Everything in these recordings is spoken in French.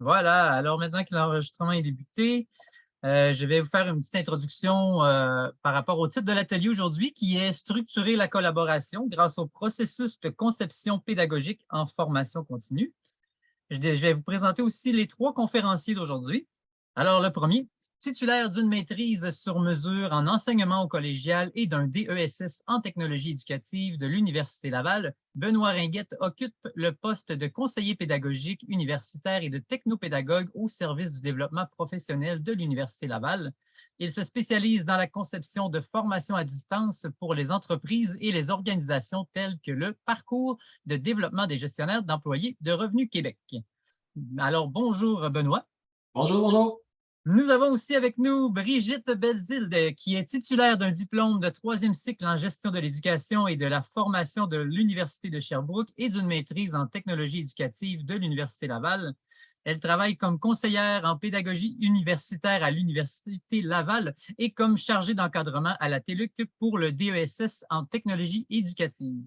Voilà, alors maintenant que l'enregistrement est débuté, je vais vous faire une petite introduction par rapport au titre de l'atelier aujourd'hui qui est Structurer la collaboration grâce au processus de conception pédagogique en formation continue. Je vais vous présenter aussi les trois conférenciers d'aujourd'hui. Alors, le premier, titulaire d'une maîtrise sur mesure en enseignement au collégial et d'un DESS en technologie éducative de l'Université Laval, Benoît Ringuette occupe le poste de conseiller pédagogique universitaire et de technopédagogue au service du développement professionnel de l'Université Laval. Il se spécialise dans la conception de formations à distance pour les entreprises et les organisations telles que le parcours de développement des gestionnaires d'employés de Revenu Québec. Alors, bonjour Benoît. Bonjour, bonjour. Nous avons aussi avec nous Brigitte Belzilde, qui est titulaire d'un diplôme de troisième cycle en gestion de l'éducation et de la formation de l'Université de Sherbrooke et d'une maîtrise en technologie éducative de l'Université Laval. Elle travaille comme conseillère en pédagogie universitaire à l'Université Laval et comme chargée d'encadrement à la TELUC pour le DESS en technologie éducative.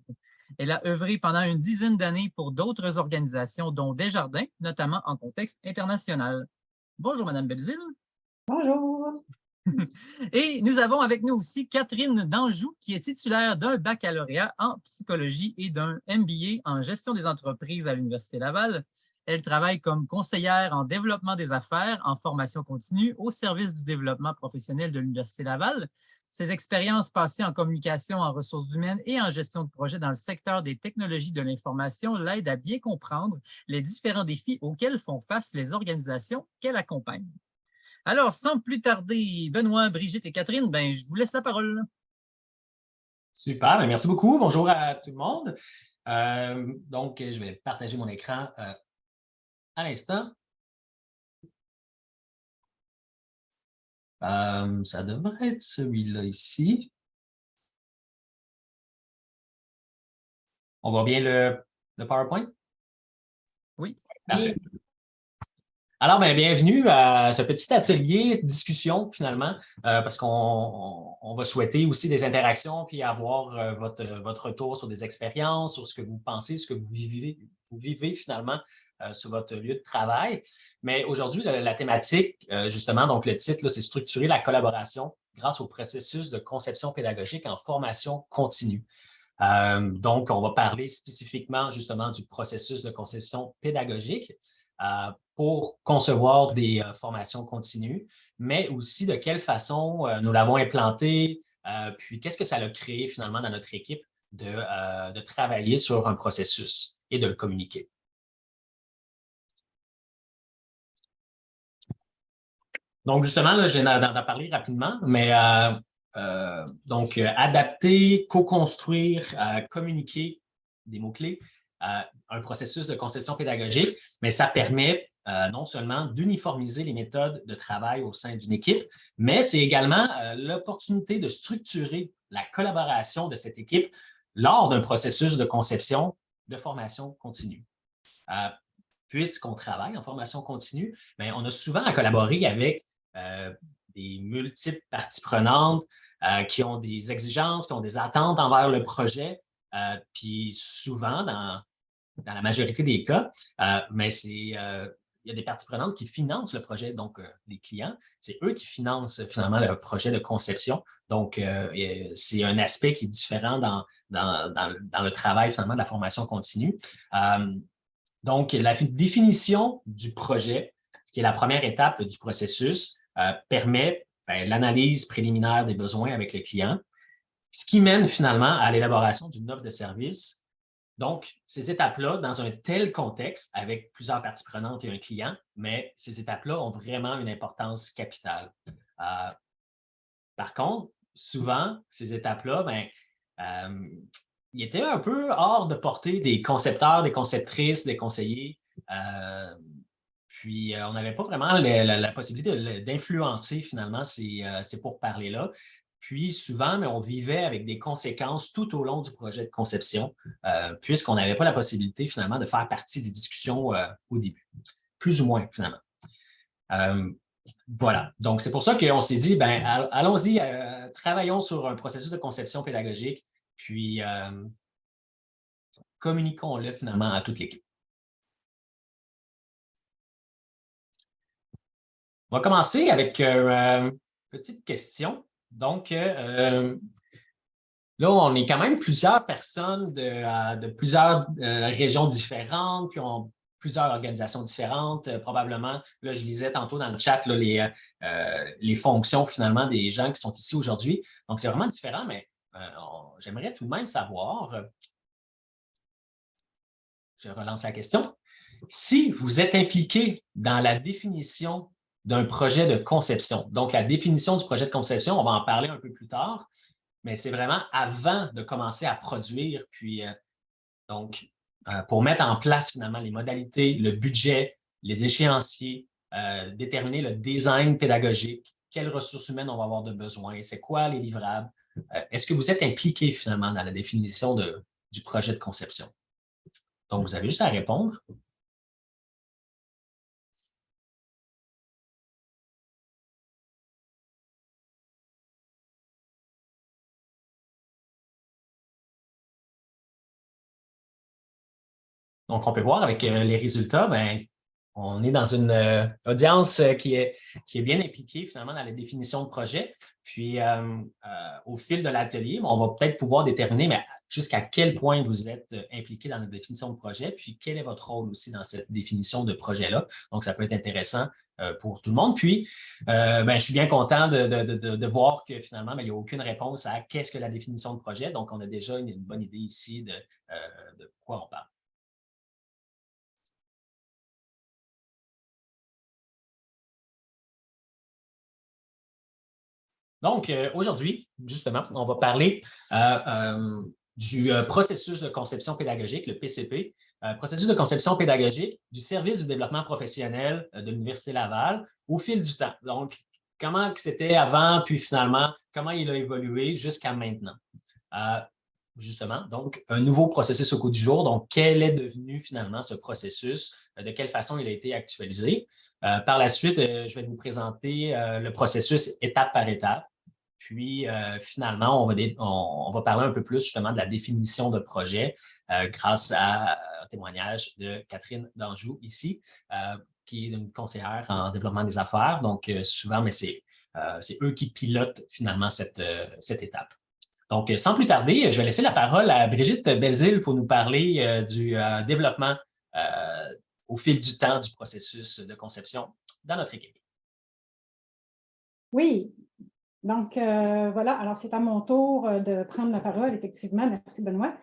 Elle a œuvré pendant une dizaine d'années pour d'autres organisations, dont Desjardins, notamment en contexte international. Bonjour, Madame Belzile. Bonjour. Et nous avons avec nous aussi Catherine Danjou, qui est titulaire d'un baccalauréat en psychologie et d'un MBA en gestion des entreprises à l'Université Laval. Elle travaille comme conseillère en développement des affaires, en formation continue, au service du développement professionnel de l'Université Laval. Ses expériences passées en communication, en ressources humaines et en gestion de projets dans le secteur des technologies de l'information l'aident à bien comprendre les différents défis auxquels font face les organisations qu'elle accompagne. Alors, sans plus tarder, Benoît, Brigitte et Catherine, je vous laisse la parole. Super, merci beaucoup. Bonjour à tout le monde. Donc, je vais partager mon écran à l'instant. Ça devrait être celui-là ici. On voit bien le PowerPoint? Oui. Parfait. Alors, bienvenue à ce petit atelier discussion finalement, parce qu'on va souhaiter aussi des interactions puis avoir votre retour sur des expériences, sur ce que vous pensez, ce que vous vivez finalement sur votre lieu de travail. Mais aujourd'hui, la thématique, justement, donc le titre, c'est Structurer la collaboration grâce au processus de conception pédagogique en formation continue. Donc, on va parler spécifiquement justement du processus de conception pédagogique pour concevoir des formations continues, mais aussi de quelle façon nous l'avons implanté, puis qu'est-ce que ça a créé finalement dans notre équipe de travailler sur un processus et de le communiquer. Donc, justement, là, je viens d'en parler rapidement, mais donc, adapter, co-construire, communiquer, des mots-clés, un processus de conception pédagogique, mais ça permet non seulement d'uniformiser les méthodes de travail au sein d'une équipe, mais c'est également l'opportunité de structurer la collaboration de cette équipe lors d'un processus de conception de formation continue. Puisqu'on travaille en formation continue, on a souvent à collaborer avec des multiples parties prenantes qui ont des exigences, qui ont des attentes envers le projet. Puis souvent, dans la majorité des cas, il y a des parties prenantes qui financent le projet, donc les clients, c'est eux qui financent finalement le projet de conception. Donc, c'est un aspect qui est différent dans le travail finalement de la formation continue. Donc, la définition du projet, qui est la première étape du processus, permet l'analyse préliminaire des besoins avec le client, ce qui mène finalement à l'élaboration d'une offre de service. Donc, ces étapes-là, dans un tel contexte, avec plusieurs parties prenantes et un client, mais ces étapes-là ont vraiment une importance capitale. Par contre, souvent, ces étapes-là, il était un peu hors de portée des concepteurs, des conceptrices, des conseillers. Puis, on n'avait pas vraiment la possibilité d'influencer finalement ces pourparlers-là. Puis, souvent, on vivait avec des conséquences tout au long du projet de conception, puisqu'on n'avait pas la possibilité finalement de faire partie des discussions au début, plus ou moins finalement. Voilà. Donc, c'est pour ça qu'on s'est dit, allons-y, travaillons sur un processus de conception pédagogique, puis communiquons-le finalement à toute l'équipe. On va commencer avec une petite question. Donc, là, on est quand même plusieurs personnes de plusieurs régions différentes, qui ont plusieurs organisations différentes. Probablement, là, je lisais tantôt dans le chat là, les fonctions finalement des gens qui sont ici aujourd'hui. Donc, c'est vraiment différent, mais j'aimerais tout de même savoir, je relance la question, si vous êtes impliqué dans la définition d'un projet de conception. Donc, la définition du projet de conception, on va en parler un peu plus tard, mais c'est vraiment avant de commencer à produire, puis donc, pour mettre en place finalement les modalités, le budget, les échéanciers, déterminer le design pédagogique, quelles ressources humaines on va avoir de besoin, c'est quoi les livrables. Est-ce que vous êtes impliqué finalement dans la définition du projet de conception? Donc, vous avez juste à répondre. Donc, on peut voir avec les résultats, ben, on est dans une audience qui est bien impliquée finalement dans la définition de projet. Puis, au fil de l'atelier, on va peut-être pouvoir déterminer jusqu'à quel point vous êtes impliqué dans la définition de projet, puis quel est votre rôle aussi dans cette définition de projet-là. Donc, ça peut être intéressant pour tout le monde. Puis, ben, je suis bien content de voir que finalement, ben, il n'y a aucune réponse à qu'est-ce que la définition de projet. Donc, on a déjà une bonne idée ici de quoi on parle. Donc, aujourd'hui, justement, on va parler du processus de conception pédagogique, le PCP, processus de conception pédagogique du service du développement professionnel de l'Université Laval au fil du temps. Donc, comment c'était avant, puis finalement, comment il a évolué jusqu'à maintenant. Justement, donc, un nouveau processus au cours du jour. Donc, quel est devenu finalement ce processus? De quelle façon il a été actualisé? Par la suite, je vais vous présenter le processus étape par étape. Puis, finalement, on va parler un peu plus justement de la définition de projet grâce à un témoignage de Catherine Danjou ici, qui est une conseillère en développement des affaires. Donc, souvent, mais c'est eux qui pilotent finalement cette étape. Donc, sans plus tarder, je vais laisser la parole à Brigitte Belzile pour nous parler du développement au fil du temps du processus de conception dans notre équipe. Oui, donc voilà, alors c'est à mon tour de prendre la parole, effectivement. Merci, Benoît.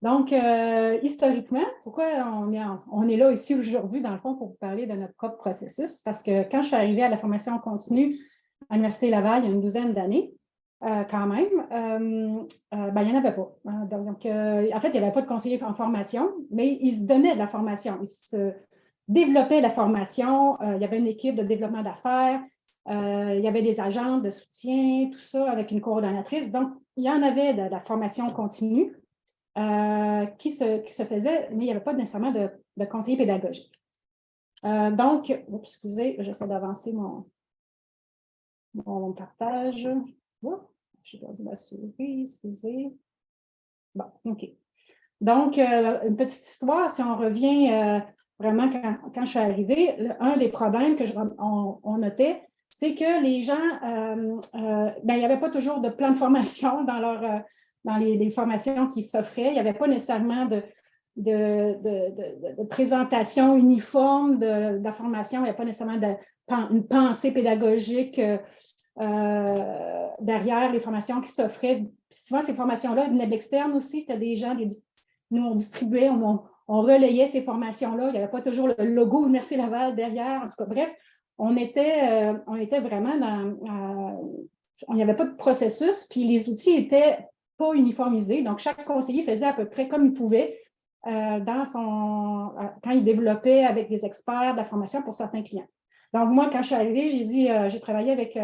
Donc, historiquement, pourquoi on est là ici aujourd'hui, dans le fond, pour vous parler de notre propre processus? Parce que quand je suis arrivée à la formation continue à l'Université Laval il y a une douzaine d'années, quand même, ben, il n'y en avait pas. Donc, en fait, il n'y avait pas de conseiller en formation, mais ils se donnaient de la formation. Ils se développaient la formation. Il y avait une équipe de développement d'affaires. Il y avait des agents de soutien, tout ça, avec une coordonnatrice. Donc, il y en avait de la formation continue qui se faisait, mais il n'y avait pas nécessairement de conseiller pédagogique. Donc, excusez, j'essaie d'avancer mon partage. Oh, j'ai perdu ma souris, excusez. Bon, OK. Donc, une petite histoire, si on revient vraiment quand je suis arrivée, un des problèmes on notait, c'est que les gens, ben, il n'y avait pas toujours de plan de formation dans les formations qui s'offraient. Il n'y avait pas nécessairement de présentation uniforme de la formation. Il n'y avait pas nécessairement une pensée pédagogique derrière les formations qui s'offraient. Souvent, ces formations-là venaient de l'externe aussi. C'était des gens, nous, on distribuait, on relayait ces formations-là. Il n'y avait pas toujours le logo Université Laval derrière. En tout cas, bref, on était vraiment dans... il n'y avait pas de processus, puis les outils n'étaient pas uniformisés. Donc, chaque conseiller faisait à peu près comme il pouvait quand il développait avec des experts de la formation pour certains clients. Donc, moi, quand je suis arrivée, j'ai travaillé avec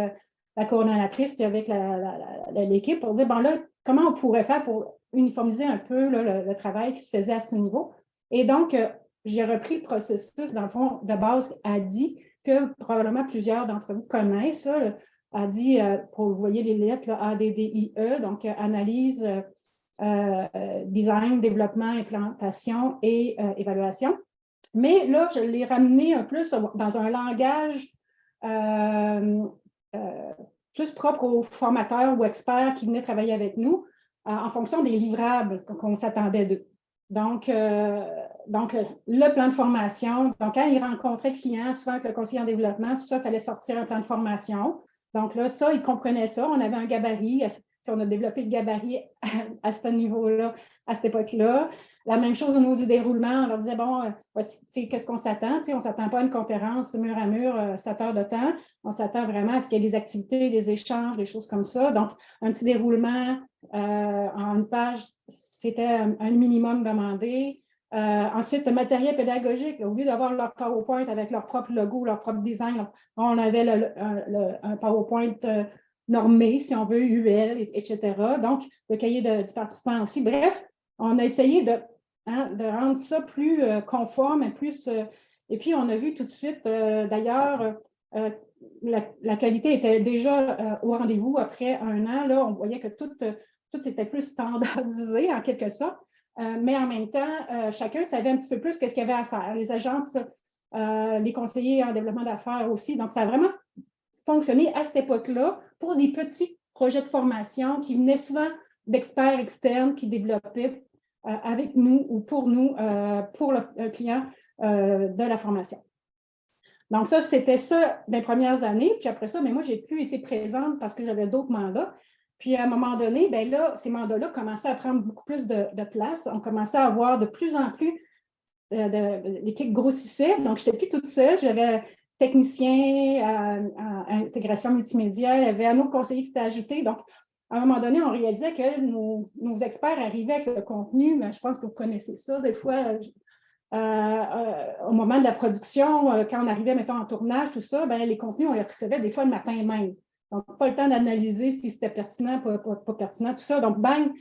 la coordonnatrice puis avec l'équipe pour dire, bon là, comment on pourrait faire pour uniformiser un peu là, le travail qui se faisait à ce niveau. Et donc, j'ai repris le processus, dans le fond, de base, ADDIE, que probablement plusieurs d'entre vous connaissent. Là, ADDIE, vous voyez les lettres, là, ADDIE, donc analyse, design, développement, implantation et évaluation. Mais là, je l'ai ramené un peu dans un langage plus propre aux formateurs ou experts qui venaient travailler avec nous en fonction des livrables qu'on s'attendait d'eux. Donc, le plan de formation, donc quand ils rencontraient le client, souvent avec le conseiller en développement, tout ça, il fallait sortir un plan de formation. Donc là, ça, ils comprenaient ça. On avait un gabarit. On a développé le gabarit à ce niveau-là, à cette époque-là. La même chose au niveau du déroulement. On leur disait, bon, qu'est-ce qu'on s'attend? On ne s'attend pas à une conférence mur à mur, 7 heures de temps. On s'attend vraiment à ce qu'il y ait des activités, des échanges, des choses comme ça. Donc, un petit déroulement en une page, c'était un minimum demandé. Ensuite, le matériel pédagogique, au lieu d'avoir leur PowerPoint avec leur propre logo, leur propre design, on avait un PowerPoint normé, si on veut, UL, etc. Donc, le cahier du participant aussi. Bref, on a essayé de rendre ça plus conforme et plus... et puis, on a vu tout de suite, d'ailleurs, la qualité était déjà au rendez-vous après un an. Là, on voyait que tout c'était plus standardisé, en quelque sorte. Mais en même temps, chacun savait un petit peu plus qu'est-ce qu'il y avait à faire. Les agentes, les conseillers en développement d'affaires aussi. Donc, ça a vraiment fonctionné à cette époque-là pour des petits projets de formation qui venaient souvent d'experts externes qui développaient avec nous ou pour nous, pour le client de la formation. Donc, ça, c'était ça les premières années. Puis après ça, mais moi, je n'ai plus été présente parce que j'avais d'autres mandats. Puis à un moment donné, bien là, ces mandats-là commençaient à prendre beaucoup plus de place. On commençait à avoir de plus en plus l'équipe grossissait. Donc, je n'étais plus toute seule. J'avais technicien à intégration multimédia. Il y avait un autre conseiller qui s'était ajouté. Donc, à un moment donné, on réalisait que nos experts arrivaient avec le contenu. Mais je pense que vous connaissez ça. Des fois, au moment de la production, quand on arrivait, mettons, en tournage, tout ça, bien, les contenus, on les recevait des fois le matin même. Donc, pas le temps d'analyser si c'était pertinent, pas pertinent, tout ça. Donc, bang,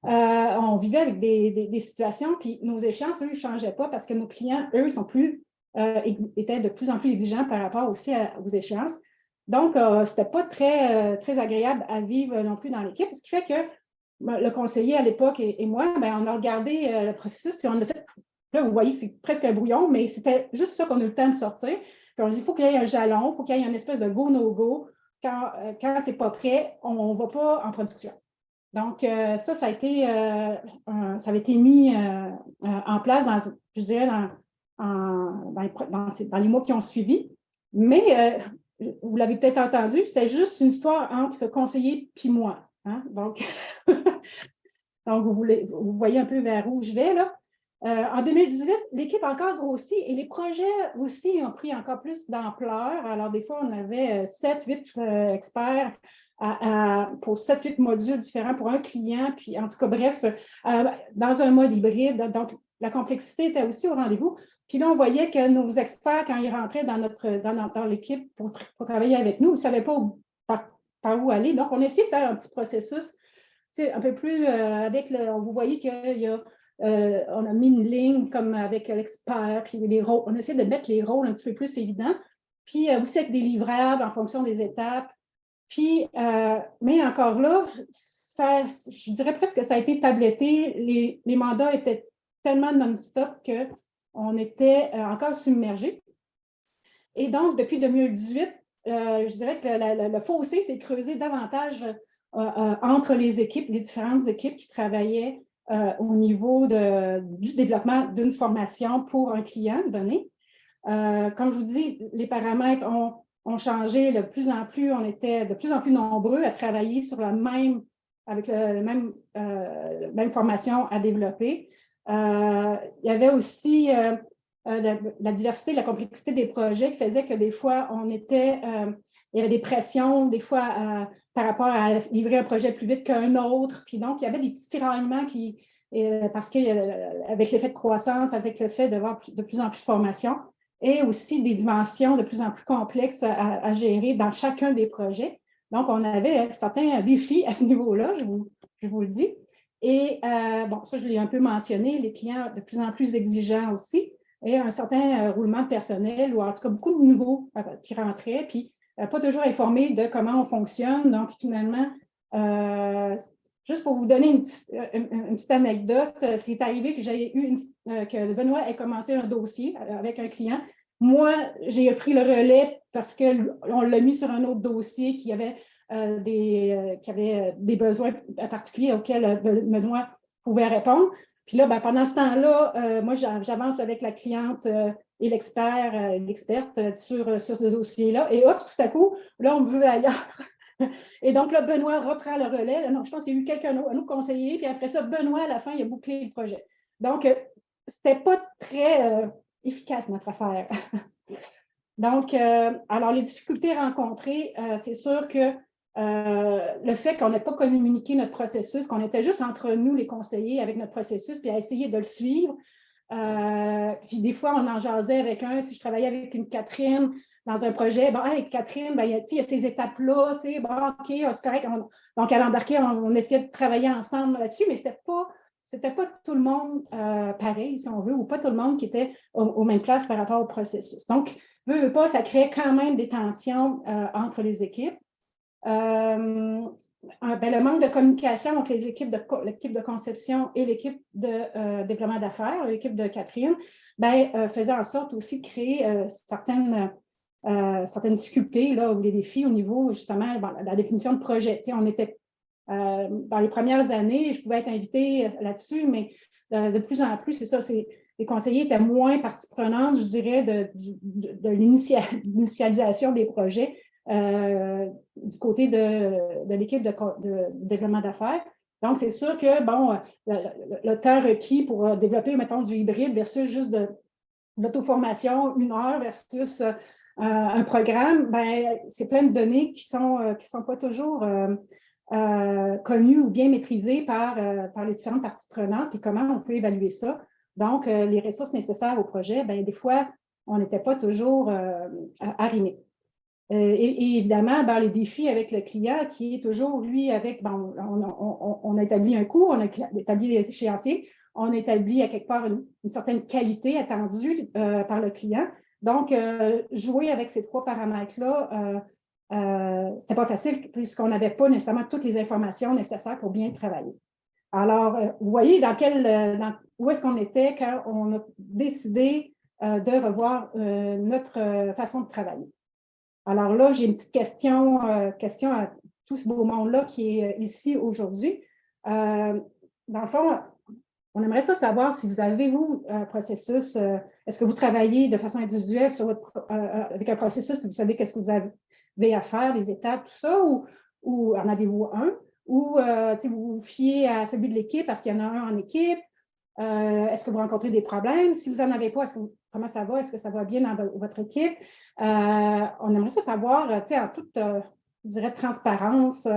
on vivait avec des situations, puis nos échéances, eux, ne changeaient pas parce que nos clients, eux, étaient de plus en plus exigeants par rapport aussi aux échéances. Donc, ce n'était pas très agréable à vivre non plus dans l'équipe, ce qui fait que le conseiller à l'époque et moi, bien, on a regardé le processus, puis on a fait, là, vous voyez que c'est presque un brouillon, mais c'était juste ça qu'on a eu le temps de sortir. Puis on dit, il faut qu'il y ait un jalon, il faut qu'il y ait une espèce de go-no-go. Quand ce n'est pas prêt, on ne va pas en production. Donc, ça avait été mis en place, je dirais, dans les mois qui ont suivi. Mais, vous l'avez peut-être entendu, c'était juste une histoire entre le conseiller et moi. Hein? Donc, vous voyez un peu vers où je vais, là. En 2018, l'équipe a encore grossi et les projets aussi ont pris encore plus d'ampleur. Alors, des fois, on avait 7-8 experts pour 7-8 modules différents pour un client. Puis, en tout cas, bref, dans un mode hybride. Donc, la complexité était aussi au rendez-vous. Puis là, on voyait que nos experts, quand ils rentraient dans l'équipe pour travailler avec nous, ils ne savaient pas par où aller. Donc, on a essayé de faire un petit processus un peu plus avec vous voyez qu'il y a on a mis une ligne comme avec l'expert, puis les rôles. On essaie de mettre les rôles un petit peu plus évidents. Puis aussi avec des livrables en fonction des étapes. Puis, mais encore là, je dirais presque que ça a été tabletté. Les mandats étaient tellement non-stop qu'on était encore submergés. Et donc, depuis 2018, je dirais que le fossé s'est creusé davantage entre les équipes, les différentes équipes qui travaillaient au niveau du développement d'une formation pour un client donné. Comme je vous dis, les paramètres ont changé de plus en plus. On était de plus en plus nombreux à travailler sur avec la même formation à développer. Il y avait aussi la diversité, la complexité des projets qui faisait que des fois, il y avait des pressions, des fois, par rapport à livrer un projet plus vite qu'un autre. Puis donc, il y avait des petits tiraillements parce qu'avec l'effet de croissance, avec le fait d'avoir de plus en plus de formation, et aussi des dimensions de plus en plus complexes à gérer dans chacun des projets. Donc, on avait certains défis à ce niveau-là, je vous le dis. Et bon, ça, je l'ai un peu mentionné, les clients de plus en plus exigeants aussi, et un certain roulement de personnel, ou en tout cas beaucoup de nouveaux qui rentraient, puis pas toujours informés de comment on fonctionne. Donc, finalement, juste pour vous donner une petite anecdote, c'est arrivé que que Benoît ait commencé un dossier avec un client, moi, j'ai pris le relais parce qu'on l'a mis sur un autre dossier qui avait des besoins particuliers auxquels Benoît pouvait répondre. Puis là, ben, pendant ce temps-là, moi, j'avance avec la cliente et l'experte sur ce dossier-là. Et hop, tout à coup, là, on me veut ailleurs. Et donc là, Benoît reprend le relais. Non, je pense qu'il y a eu quelqu'un, un autre conseiller. Puis après ça, Benoît, à la fin, il a bouclé le projet. Donc, c'était pas très efficace, notre affaire. Donc, alors, les difficultés rencontrées, c'est sûr que le fait qu'on n'ait pas communiqué notre processus, qu'on était juste entre nous, les conseillers, avec notre processus, puis à essayer de le suivre. Puis des fois, on en jasait avec si je travaillais avec une Catherine dans un projet, bon, avec Catherine, ben, il y a ces étapes-là, tu sais, bon, OK, c'est correct. Donc, à l'embarquer, on essayait de travailler ensemble là-dessus, mais c'était pas tout le monde pareil, si on veut, ou pas tout le monde qui était aux mêmes places par rapport au processus. Donc, veut pas, ça créait quand même des tensions entre les équipes. Ben, le manque de communication entre l'équipe de conception et l'équipe de développement d'affaires, l'équipe de Catherine, ben, faisait en sorte aussi de créer certaines difficultés là, ou des défis au niveau justement de la définition de projet. Tu sais, on était dans les premières années, je pouvais être invitée là-dessus, mais de plus en plus, c'est ça, les conseillers étaient moins partie prenante, je dirais, de l'initialisation des projets du côté de l'équipe de développement d'affaires. Donc, c'est sûr que, bon, le temps requis pour développer, mettons, du hybride versus juste de l'auto-formation, 1 heure versus un programme, ben, c'est plein de données qui sont pas toujours connues ou bien maîtrisées par les différentes parties prenantes, puis comment on peut évaluer ça. Donc, les ressources nécessaires au projet, ben, des fois, on n'était pas toujours arrimés. Et évidemment, ben, les défis avec le client qui est toujours, lui, avec, ben, on a établi un coût, on a établi des échéanciers, on a établi à quelque part une certaine qualité attendue par le client. Donc, jouer avec ces 3 paramètres-là, c'était pas facile puisqu'on n'avait pas nécessairement toutes les informations nécessaires pour bien travailler. Alors, vous voyez où est-ce qu'on était quand on a décidé de revoir notre façon de travailler. Alors là, j'ai une petite question à tout ce beau monde-là qui est ici aujourd'hui. Dans le fond, on aimerait ça savoir si vous avez, vous, un processus, est-ce que vous travaillez de façon individuelle avec un processus, que vous savez qu'est-ce que vous avez à faire, les étapes, tout ça, ou en avez-vous un? Ou vous vous fiez à celui de l'équipe parce qu'il y en a un en équipe? Est-ce que vous rencontrez des problèmes? Si vous n'en avez pas, comment ça va? Est-ce que ça va bien dans votre équipe? On aimerait ça savoir, en toute, je dirais, transparence,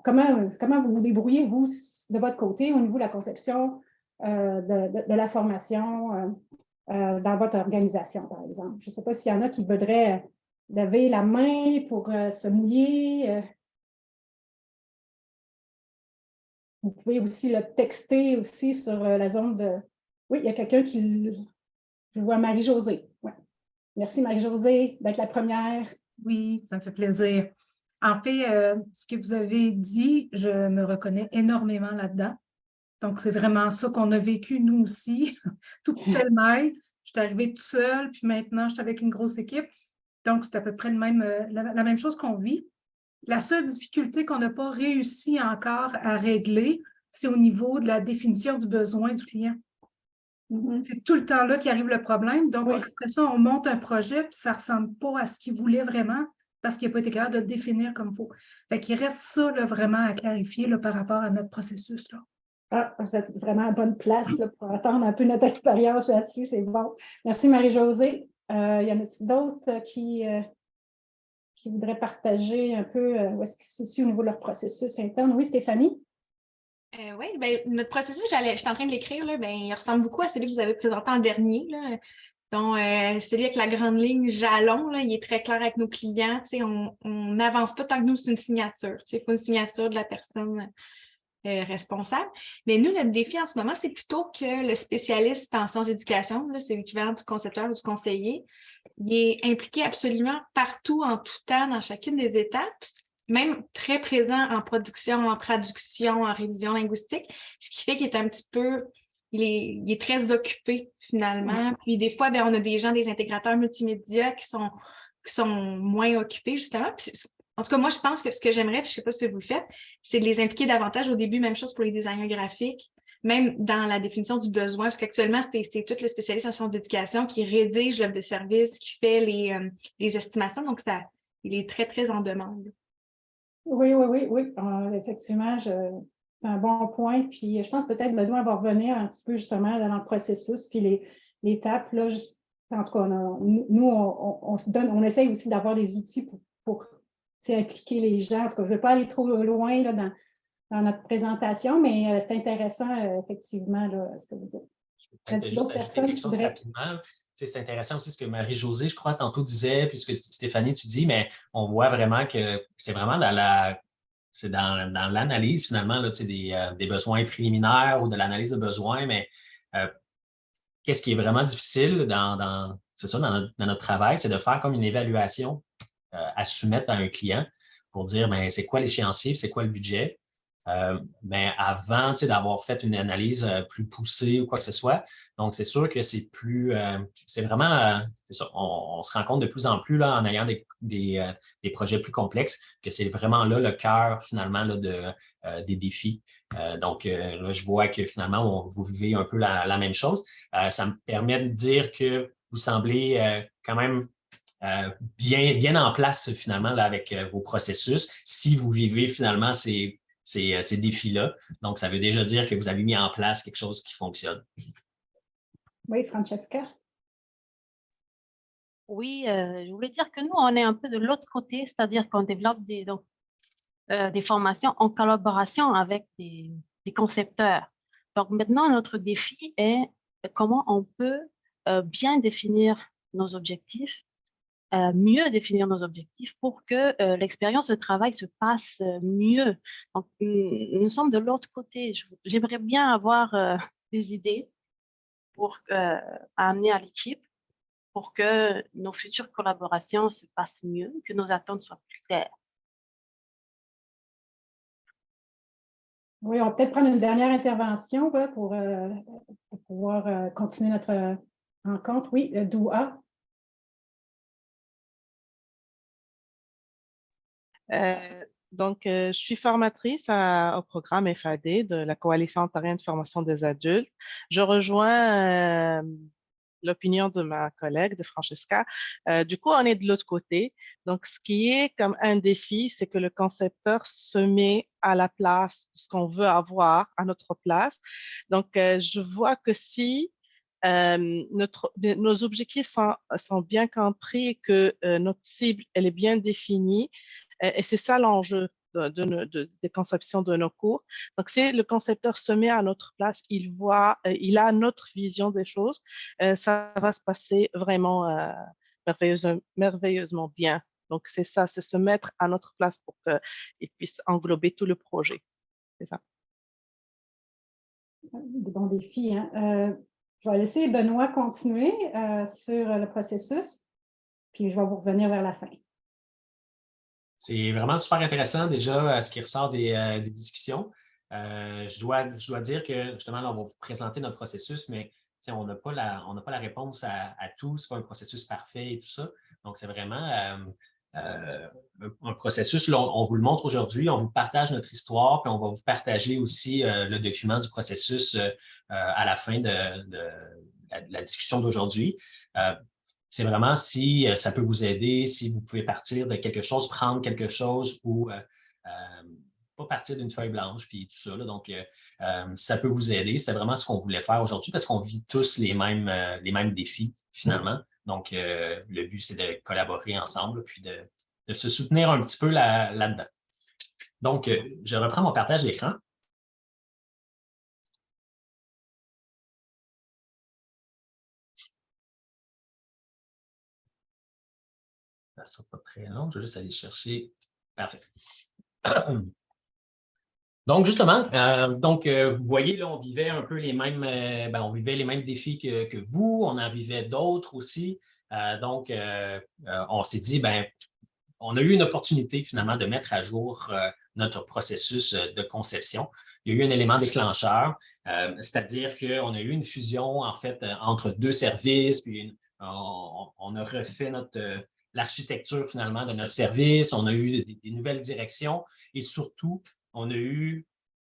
comment vous vous débrouillez, vous, de votre côté, au niveau de la conception, de la formation dans votre organisation, par exemple. Je ne sais pas s'il y en a qui voudraient lever la main pour se mouiller. Vous pouvez aussi le texter aussi sur la zone de... Oui, il y a quelqu'un qui... Je vois Marie-Josée. Ouais. Merci Marie-Josée d'être la première. Oui, ça me fait plaisir. En fait, ce que vous avez dit, je me reconnais énormément là-dedans. Donc, c'est vraiment ça qu'on a vécu, nous aussi, tout pêle-mêle. Je suis arrivée toute seule, puis maintenant, je suis avec une grosse équipe. Donc, c'est à peu près la même chose qu'on vit. La seule difficulté qu'on n'a pas réussi encore à régler, c'est au niveau de la définition du besoin du client. C'est tout le temps là qu'arrive le problème. Donc, après ça, on monte un projet, puis ça ne ressemble pas à ce qu'il voulait vraiment parce qu'il n'a pas été capable de le définir comme il faut. Fait qu'il reste ça là, vraiment à clarifier là, par rapport à notre processus. Là. Ah, vous êtes vraiment à bonne place là, pour attendre un peu notre expérience là-dessus. C'est bon. Merci Marie-Josée. Y en a-t-il d'autres qui voudraient partager un peu où est-ce qu'ils se situent au niveau de leur processus interne? Oui, Stéphanie? Oui, ben, notre processus, j'étais en train de l'écrire, là, ben, il ressemble beaucoup à celui que vous avez présenté en dernier. Là. Donc, celui avec la grande ligne jalon, là, il est très clair avec nos clients. On n'avance pas tant que nous, c'est une signature. Il faut une signature de la personne responsable. Mais nous, notre défi en ce moment, c'est plutôt que le spécialiste en sciences d'éducation, c'est l'équivalent du concepteur ou du conseiller, il est impliqué absolument partout, en tout temps, dans chacune des étapes, même très présent en production, en traduction, en révision linguistique, ce qui fait qu'il est un petit peu il est très occupé finalement. Puis des fois, ben, on a des intégrateurs multimédia qui sont moins occupés justement. Puis, en tout cas, moi, je pense que ce que j'aimerais, puis je ne sais pas si vous le faites, c'est de les impliquer davantage au début, même chose pour les designers graphiques, même dans la définition du besoin, parce qu'actuellement, c'est tout le spécialiste en sciences d'éducation qui rédige l'offre de service, qui fait les estimations. Donc, il est très, très en demande. Oui. Effectivement, c'est un bon point. Puis je pense peut-être Benoît va revenir un petit peu justement dans le processus, puis les étapes. Là, en tout cas, nous, on essaye aussi d'avoir des outils pour impliquer les gens. En tout cas, je ne vais pas aller trop loin là, dans notre présentation, mais c'est intéressant, effectivement, là, ce que vous dites. Peut-être juste ajouter quelque chose rapidement. C'est intéressant aussi ce que Marie-Josée, je crois, tantôt disait, puis ce que Stéphanie, tu dis, mais on voit vraiment que c'est vraiment dans l'analyse, finalement, là, des besoins préliminaires ou de l'analyse de besoins, mais qu'est-ce qui est vraiment difficile dans notre travail, c'est de faire comme une évaluation à soumettre à un client pour dire, ben, c'est quoi l'échéancier, c'est quoi le budget. Mais avant d'avoir fait une analyse plus poussée ou quoi que ce soit. Donc, c'est sûr que c'est vraiment, c'est ça, on se rend compte de plus en plus là, en ayant des projets plus complexes que c'est vraiment là le cœur finalement là, des défis. Donc, là, je vois que finalement, vous vivez un peu la même chose. Ça me permet de dire que vous semblez quand même bien en place finalement là, avec vos processus si vous vivez finalement ces défis-là. Donc, ça veut déjà dire que vous avez mis en place quelque chose qui fonctionne. Oui, Francesca? Oui, je voulais dire que nous, on est un peu de l'autre côté, c'est-à-dire qu'on développe des formations en collaboration avec des concepteurs. Donc, maintenant, notre défi est comment on peut bien définir nos objectifs, mieux définir nos objectifs pour que l'expérience de travail se passe mieux. Donc, nous sommes de l'autre côté. J'aimerais bien avoir des idées pour amener à l'équipe pour que nos futures collaborations se passent mieux, que nos attentes soient plus claires. Oui, on va peut-être prendre une dernière intervention là, pour pouvoir continuer notre rencontre. Oui, Doua. Je suis formatrice au programme FAD de la Coalition ontarienne de formation des adultes. Je rejoins l'opinion de ma collègue, de Francesca. Du coup, on est de l'autre côté. Donc, ce qui est comme un défi, c'est que le concepteur se met à la place de ce qu'on veut avoir, à notre place. Donc, je vois que si nos objectifs sont bien compris et que notre cible, elle est bien définie, et c'est ça l'enjeu des conceptions de nos cours. Donc, si le concepteur se met à notre place, il a notre vision des choses, ça va se passer vraiment merveilleusement bien. Donc, c'est ça, c'est se mettre à notre place pour qu'il puisse englober tout le projet. C'est ça. Des bons défis. Hein? Je vais laisser Benoît continuer sur le processus, puis je vais vous revenir vers la fin. C'est vraiment super intéressant déjà ce qui ressort des discussions. Je dois dire que justement, là, on va vous présenter notre processus, mais on n'a pas la réponse à tout. Ce n'est pas un processus parfait et tout ça. Donc, c'est vraiment un processus. Là, on vous le montre aujourd'hui. On vous partage notre histoire, puis on va vous partager aussi le document du processus à la fin de la discussion d'aujourd'hui. C'est vraiment si ça peut vous aider, si vous pouvez partir de quelque chose, prendre quelque chose ou pas partir d'une feuille blanche puis tout ça. Là. Donc, ça peut vous aider. C'est vraiment ce qu'on voulait faire aujourd'hui parce qu'on vit tous les mêmes défis finalement. Donc, le but, c'est de collaborer ensemble puis de se soutenir un petit peu là-dedans. Donc, je reprends mon partage d'écran. Ça ne sera pas très long, je vais juste aller chercher. Parfait. Donc, justement, vous voyez, là, on vivait un peu les mêmes, on vivait les mêmes défis que vous, on en vivait d'autres aussi. On s'est dit, on a eu une opportunité finalement de mettre à jour notre processus de conception. Il y a eu un élément déclencheur C'est-à-dire qu'on a eu une fusion, en fait, entre deux services, puis on a refait l'architecture, finalement, de notre service, on a eu des nouvelles directions et surtout, on a eu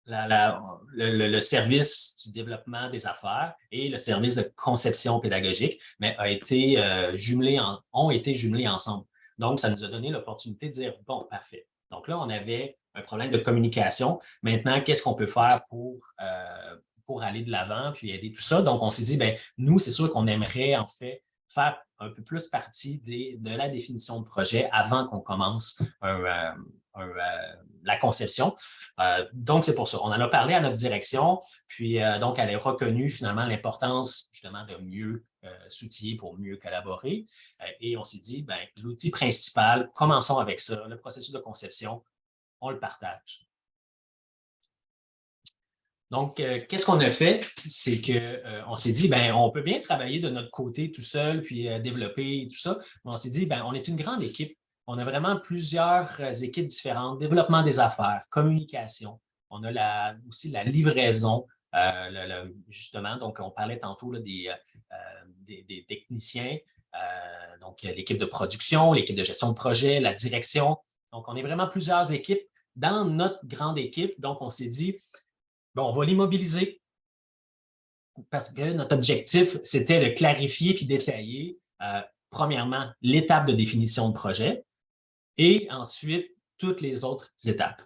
le service du développement des affaires et le service de conception pédagogique, mais ont été jumelés ensemble. Donc, ça nous a donné l'opportunité de dire, bon, parfait. Donc là, on avait un problème de communication. Maintenant, qu'est-ce qu'on peut faire pour aller de l'avant puis aider tout ça? Donc, on s'est dit, bien, nous, c'est sûr qu'on aimerait, en fait, faire un peu plus partie de la définition de projet avant qu'on commence la conception. Donc, c'est pour ça. On en a parlé à notre direction, puis donc, elle a reconnu finalement l'importance justement de mieux s'outiller pour mieux collaborer. Et on s'est dit, ben, l'outil principal, commençons avec ça, le processus de conception, on le partage. Donc, qu'est-ce qu'on a fait? C'est qu'on s'est dit, ben, on peut bien travailler de notre côté tout seul, puis développer tout ça. Mais on s'est dit, ben, on est une grande équipe. On a vraiment plusieurs équipes différentes, développement des affaires, communication. On a aussi la livraison, justement. Donc, on parlait tantôt là, des techniciens, donc l'équipe de production, l'équipe de gestion de projet, la direction. Donc, on est vraiment plusieurs équipes dans notre grande équipe. Donc, on s'est dit, bon, on va les mobiliser parce que notre objectif, c'était de clarifier puis détailler, premièrement, l'étape de définition de projet et ensuite toutes les autres étapes.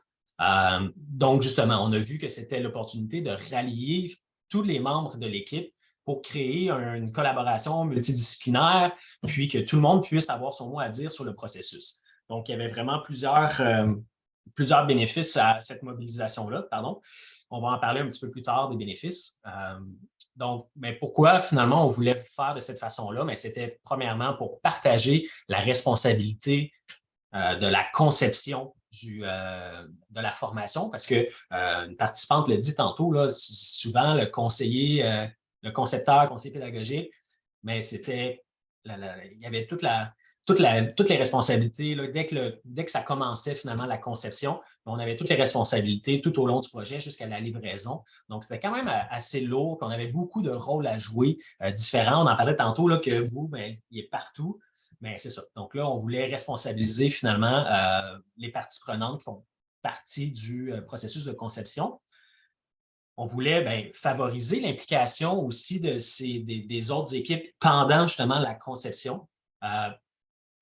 Donc, justement, on a vu que c'était l'opportunité de rallier tous les membres de l'équipe pour créer une collaboration multidisciplinaire, puis que tout le monde puisse avoir son mot à dire sur le processus. Donc, il y avait vraiment plusieurs bénéfices à cette mobilisation-là, pardon. On va en parler un petit peu plus tard des bénéfices. Donc, mais pourquoi finalement on voulait faire de cette façon-là? Mais c'était premièrement pour partager la responsabilité de la conception de la formation, parce que une participante le dit tantôt, là, souvent le conseiller, le concepteur, conseiller pédagogique, mais c'était, il y avait toutes les responsabilités. Là, dès que ça commençait finalement la conception, on avait toutes les responsabilités tout au long du projet jusqu'à la livraison. Donc, c'était quand même assez lourd, qu'on avait beaucoup de rôles à jouer différents. On en parlait tantôt là, que vous, bien, il est partout. Mais c'est ça. Donc là, on voulait responsabiliser finalement les parties prenantes qui font partie du processus de conception. On voulait bien, favoriser l'implication aussi des autres équipes pendant justement la conception.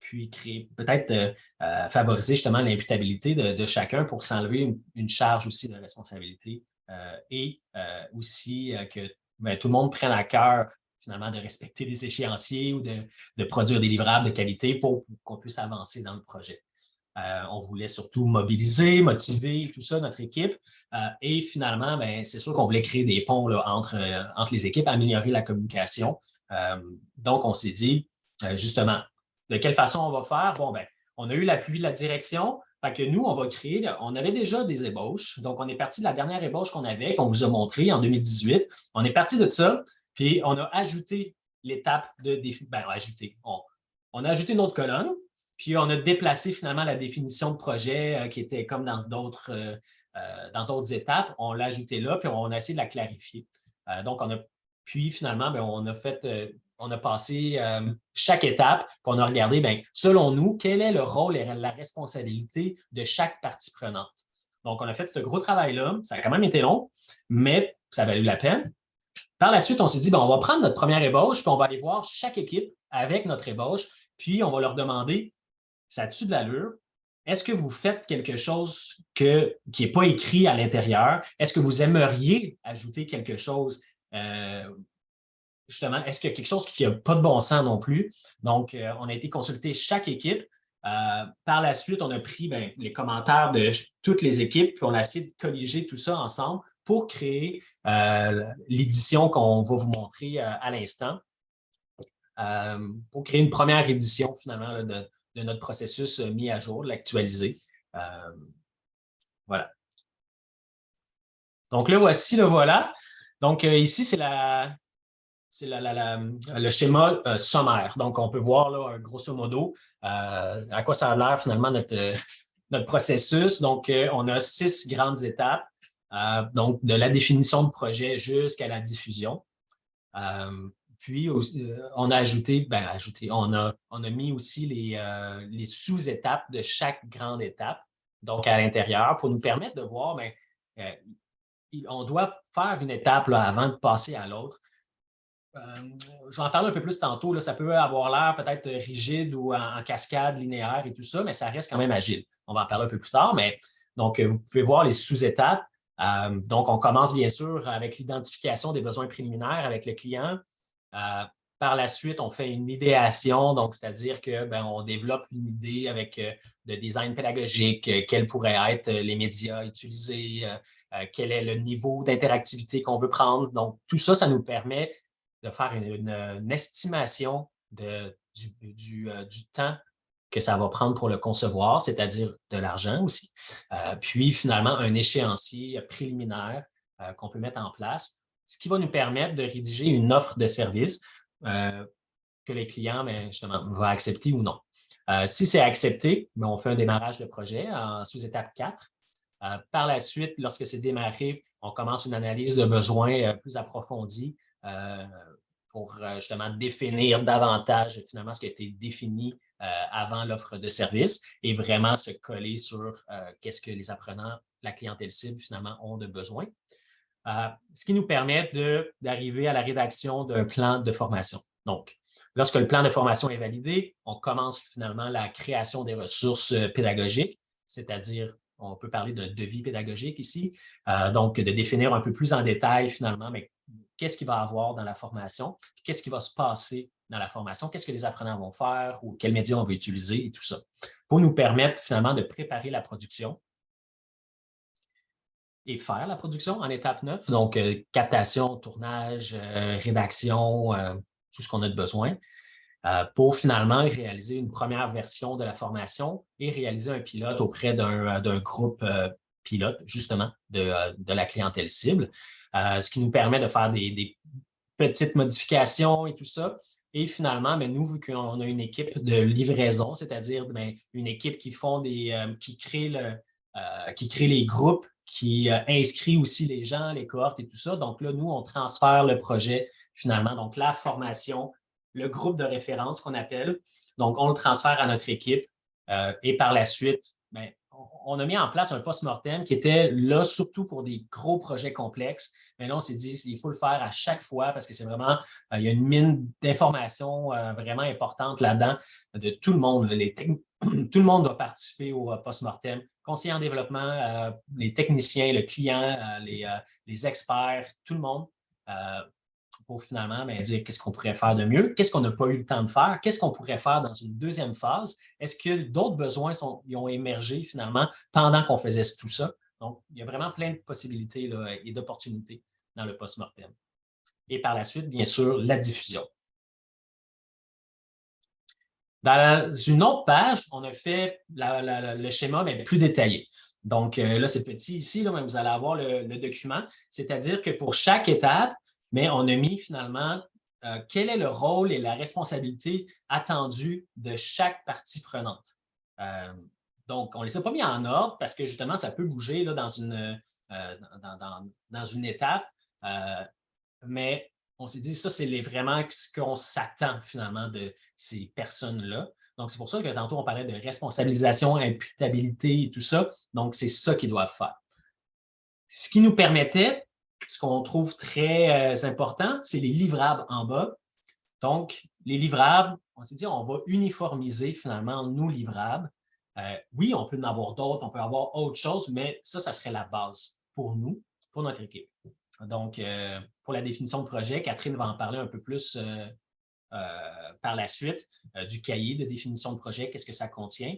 Puis créer, peut-être favoriser justement l'imputabilité de chacun pour s'enlever une charge aussi de responsabilité et aussi que bien, tout le monde prenne à cœur finalement de respecter des échéanciers ou de produire des livrables de qualité pour qu'on puisse avancer dans le projet. On voulait surtout mobiliser, motiver tout ça, notre équipe. Et finalement, ben, c'est sûr qu'on voulait créer des ponts là, entre les équipes, améliorer la communication. Donc, on s'est dit, justement, de quelle façon on va faire? Bon, ben, on a eu l'appui de la direction. Fait que nous, on va créer, on avait déjà des ébauches. Donc, on est parti de la dernière ébauche qu'on avait, qu'on vous a montré en 2018. On est parti de ça, puis on a ajouté l'étape de défi. Ben, on a ajouté une autre colonne, puis on a déplacé finalement la définition de projet qui était comme dans d'autres étapes. On l'a ajouté là, puis on a essayé de la clarifier. Puis finalement, ben, on a passé chaque étape, puis on a regardé, bien, selon nous, quel est le rôle et la responsabilité de chaque partie prenante. Donc, on a fait ce gros travail-là. Ça a quand même été long, mais ça a valu la peine. Par la suite, on s'est dit, bien, on va prendre notre première ébauche, puis on va aller voir chaque équipe avec notre ébauche, puis on va leur demander, ça a-tu de l'allure? Est-ce que vous faites quelque chose qui n'est pas écrit à l'intérieur? Est-ce que vous aimeriez ajouter quelque chose? Justement, est-ce qu'il y a quelque chose qui n'a pas de bon sens non plus? Donc, on a été consulter chaque équipe. Par la suite, on a pris bien, les commentaires de toutes les équipes, puis on a essayé de colliger tout ça ensemble pour créer l'édition qu'on va vous montrer à l'instant, pour créer une première édition finalement là, de notre processus mis à jour, l'actualiser. Voilà. Donc là, voici le voilà. Donc ici, c'est le schéma sommaire. Donc, on peut voir là, grosso modo à quoi ça a l'air finalement notre processus. Donc, on a 6 grandes étapes. donc de la définition de projet jusqu'à la diffusion. Puis, on a on a mis aussi les sous-étapes de chaque grande étape, donc à l'intérieur, pour nous permettre de voir, on doit faire une étape là, avant de passer à l'autre. Je vais en parler un peu plus tantôt. Là, ça peut avoir l'air peut-être rigide ou en cascade linéaire et tout ça, mais ça reste quand même agile. On va en parler un peu plus tard, mais donc, vous pouvez voir les sous-étapes. Donc, on commence bien sûr avec l'identification des besoins préliminaires avec le client. Par la suite, on fait une idéation, donc c'est-à-dire que on développe une idée avec le design pédagogique, quels pourraient être les médias utilisés, quel est le niveau d'interactivité qu'on veut prendre. Donc, tout ça, ça nous permet de faire une estimation du temps que ça va prendre pour le concevoir, c'est-à-dire de l'argent aussi. Puis, finalement, un échéancier préliminaire qu'on peut mettre en place, ce qui va nous permettre de rédiger une offre de service que les clients, justement, vont accepter ou non. Si c'est accepté, on fait un démarrage de projet sous étape 4. Par la suite, lorsque c'est démarré, on commence une analyse de besoins plus approfondie pour justement définir davantage finalement ce qui a été défini avant l'offre de service et vraiment se coller sur qu'est-ce que les apprenants, la clientèle cible finalement ont de besoin. Ce qui nous permet d'arriver à la rédaction d'un plan de formation. Donc, lorsque le plan de formation est validé, on commence finalement la création des ressources pédagogiques, c'est-à-dire, on peut parler de devis pédagogique ici, donc de définir un peu plus en détail finalement, mais qu'est-ce qu'il va y avoir dans la formation, qu'est-ce qui va se passer dans la formation, qu'est-ce que les apprenants vont faire ou quels médias on va utiliser et tout ça, pour nous permettre finalement de préparer la production et faire la production en étape 9, donc captation, tournage, rédaction, tout ce qu'on a de besoin, pour finalement réaliser une première version de la formation et réaliser un pilote auprès d'un groupe pilote, justement, de la clientèle cible, ce qui nous permet de faire des petites modifications et tout ça. Et finalement, nous, vu qu'on a une équipe de livraison, c'est-à-dire une équipe qui crée les groupes, qui inscrit aussi les gens, les cohortes et tout ça. Donc là, nous, on transfère le projet finalement, donc la formation, le groupe de référence qu'on appelle. Donc, on le transfère à notre équipe et par la suite, on a mis en place un post-mortem qui était là surtout pour des gros projets complexes. Mais là, on s'est dit il faut le faire à chaque fois parce que c'est vraiment, il y a une mine d'informations vraiment importante là-dedans de tout le monde. Tout le monde doit participer au post-mortem. Conseillers en développement, les techniciens, le client, les experts, tout le monde, pour finalement dire qu'est-ce qu'on pourrait faire de mieux, qu'est-ce qu'on n'a pas eu le temps de faire, qu'est-ce qu'on pourrait faire dans une deuxième phase, est-ce que d'autres besoins ont émergé finalement pendant qu'on faisait tout ça. Donc, il y a vraiment plein de possibilités là, et d'opportunités dans le post-mortem. Et par la suite, bien sûr, la diffusion. Dans une autre page, on a fait le schéma mais plus détaillé. Donc, là, c'est petit ici, là, mais vous allez avoir le document. C'est-à-dire que pour chaque étape, mais on a mis finalement quel est le rôle et la responsabilité attendue de chaque partie prenante. Donc, on ne les a pas mis en ordre parce que justement, ça peut bouger là, dans une étape, mais on s'est dit ça, c'est vraiment ce qu'on s'attend finalement de ces personnes-là. Donc, c'est pour ça que tantôt, on parlait de responsabilisation, imputabilité et tout ça. Donc, c'est ça qu'ils doivent faire. Ce qui nous permettait, ce qu'on trouve très important, c'est les livrables en bas. Donc, les livrables, on s'est dit, on va uniformiser finalement nos livrables. Oui, on peut en avoir d'autres, on peut avoir autre chose, mais ça serait la base pour nous, pour notre équipe. Donc, pour la définition de projet, Catherine va en parler un peu plus par la suite du cahier de définition de projet, qu'est-ce que ça contient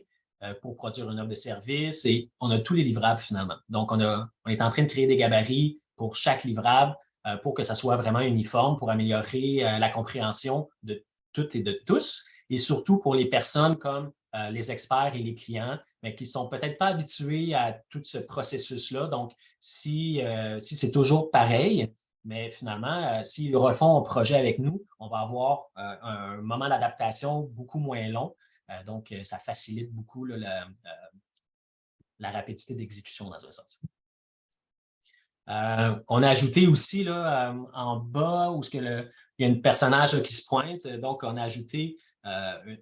pour produire une offre de service et on a tous les livrables finalement. Donc, on est en train de créer des gabarits pour chaque livrable pour que ça soit vraiment uniforme, pour améliorer la compréhension de toutes et de tous et surtout pour les personnes comme les experts et les clients, mais qui ne sont peut-être pas habitués à tout ce processus-là. Donc, si c'est toujours pareil, mais finalement, s'ils refont un projet avec nous, on va avoir un moment d'adaptation beaucoup moins long. Donc, ça facilite beaucoup la rapidité d'exécution dans un sens. On a ajouté aussi là, en bas où il y a un personnage là, qui se pointe. Donc, on a ajouté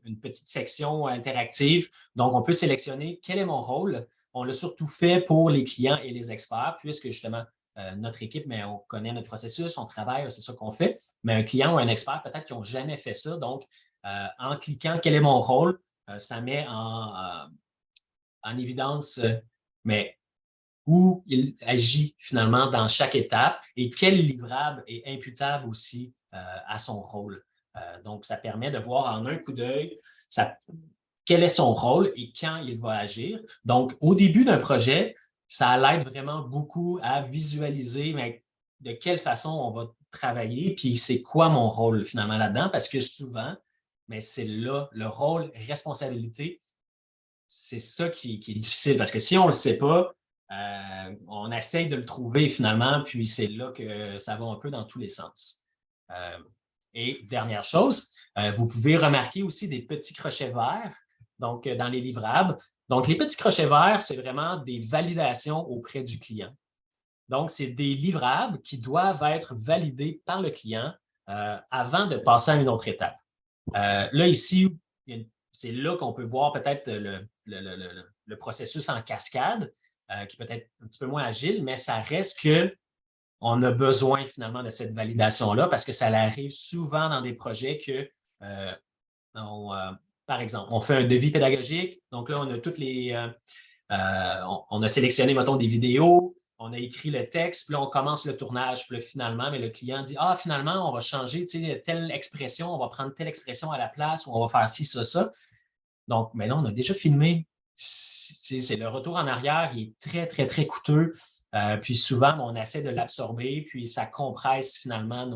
une petite section interactive. Donc, on peut sélectionner quel est mon rôle. On l'a surtout fait pour les clients et les experts, puisque justement, notre équipe, mais on connaît notre processus, on travaille, c'est ça qu'on fait. Mais un client ou un expert, peut-être qu'ils n'ont jamais fait ça. Donc, en cliquant quel est mon rôle, ça met en évidence, mais où il agit finalement dans chaque étape et quel livrable est imputable aussi à son rôle. Donc, ça permet de voir en un coup d'œil quel est son rôle et quand il va agir. Donc, au début d'un projet, ça l'aide vraiment beaucoup à visualiser mais de quelle façon on va travailler, puis c'est quoi mon rôle finalement là-dedans, parce que souvent, mais c'est là, le rôle, responsabilité, c'est ça qui est difficile, parce que si on ne le sait pas, on essaye de le trouver finalement, puis c'est là que ça va un peu dans tous les sens. Et dernière chose, vous pouvez remarquer aussi des petits crochets verts, donc dans les livrables. Donc, les petits crochets verts, c'est vraiment des validations auprès du client. Donc, c'est des livrables qui doivent être validés par le client avant de passer à une autre étape. Là, ici, c'est là qu'on peut voir peut-être le processus en cascade, qui peut être un petit peu moins agile, mais ça reste qu'on a besoin finalement de cette validation-là parce que ça arrive souvent dans des projets que, par exemple, on fait un devis pédagogique. Donc là, on a toutes les, on a sélectionné, mettons, des vidéos, on a écrit le texte, puis là, on commence le tournage, puis là, finalement, mais le client dit, ah, finalement, on va changer telle expression, on va prendre telle expression à la place, ou on va faire ci, ça. Donc, maintenant, on a déjà filmé. C'est le retour en arrière, il est très, très, très coûteux. Puis souvent, on essaie de l'absorber, puis ça compresse finalement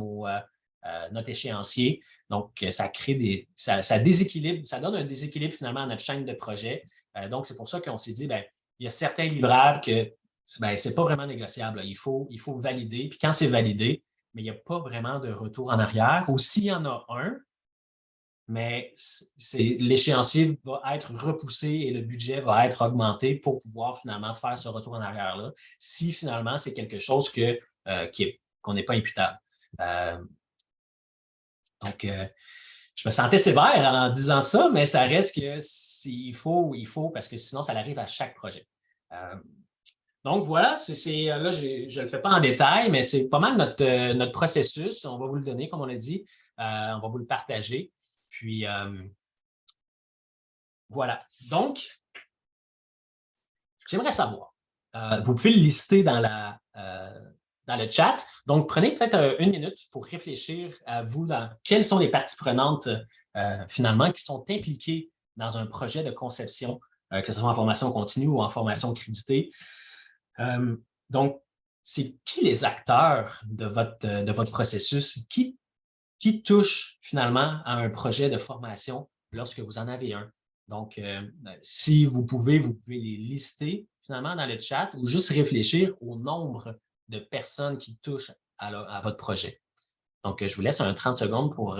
notre échéancier. Donc, ça crée ça déséquilibre, ça donne un déséquilibre finalement à notre chaîne de projet. Donc, c'est pour ça qu'on s'est dit, ben, il y a certains livrables que ben, c'est pas vraiment négociable. Il faut valider. Puis quand c'est validé, mais il n'y a pas vraiment de retour en arrière. Ou s'il y en a un, mais l'échéancier va être repoussé et le budget va être augmenté pour pouvoir finalement faire ce retour en arrière-là, si finalement c'est quelque chose qu'on n'est pas imputable. Donc, je me sentais sévère en disant ça, mais ça reste que il faut, parce que sinon, ça arrive à chaque projet. Donc, voilà, là, je ne le fais pas en détail, mais c'est pas mal notre processus. On va vous le donner, comme on l'a dit. On va vous le partager. Puis, voilà. Donc, j'aimerais savoir, vous pouvez le lister dans le chat. Donc, prenez peut-être une minute pour réfléchir à vous dans quelles sont les parties prenantes, finalement, qui sont impliquées dans un projet de conception, que ce soit en formation continue ou en formation créditée. Donc, c'est qui les acteurs de votre processus? Qui touche finalement à un projet de formation lorsque vous en avez un? Donc, si vous pouvez les lister finalement dans le chat ou juste réfléchir au nombre de personnes qui touchent à votre projet. Donc, je vous laisse 30 secondes pour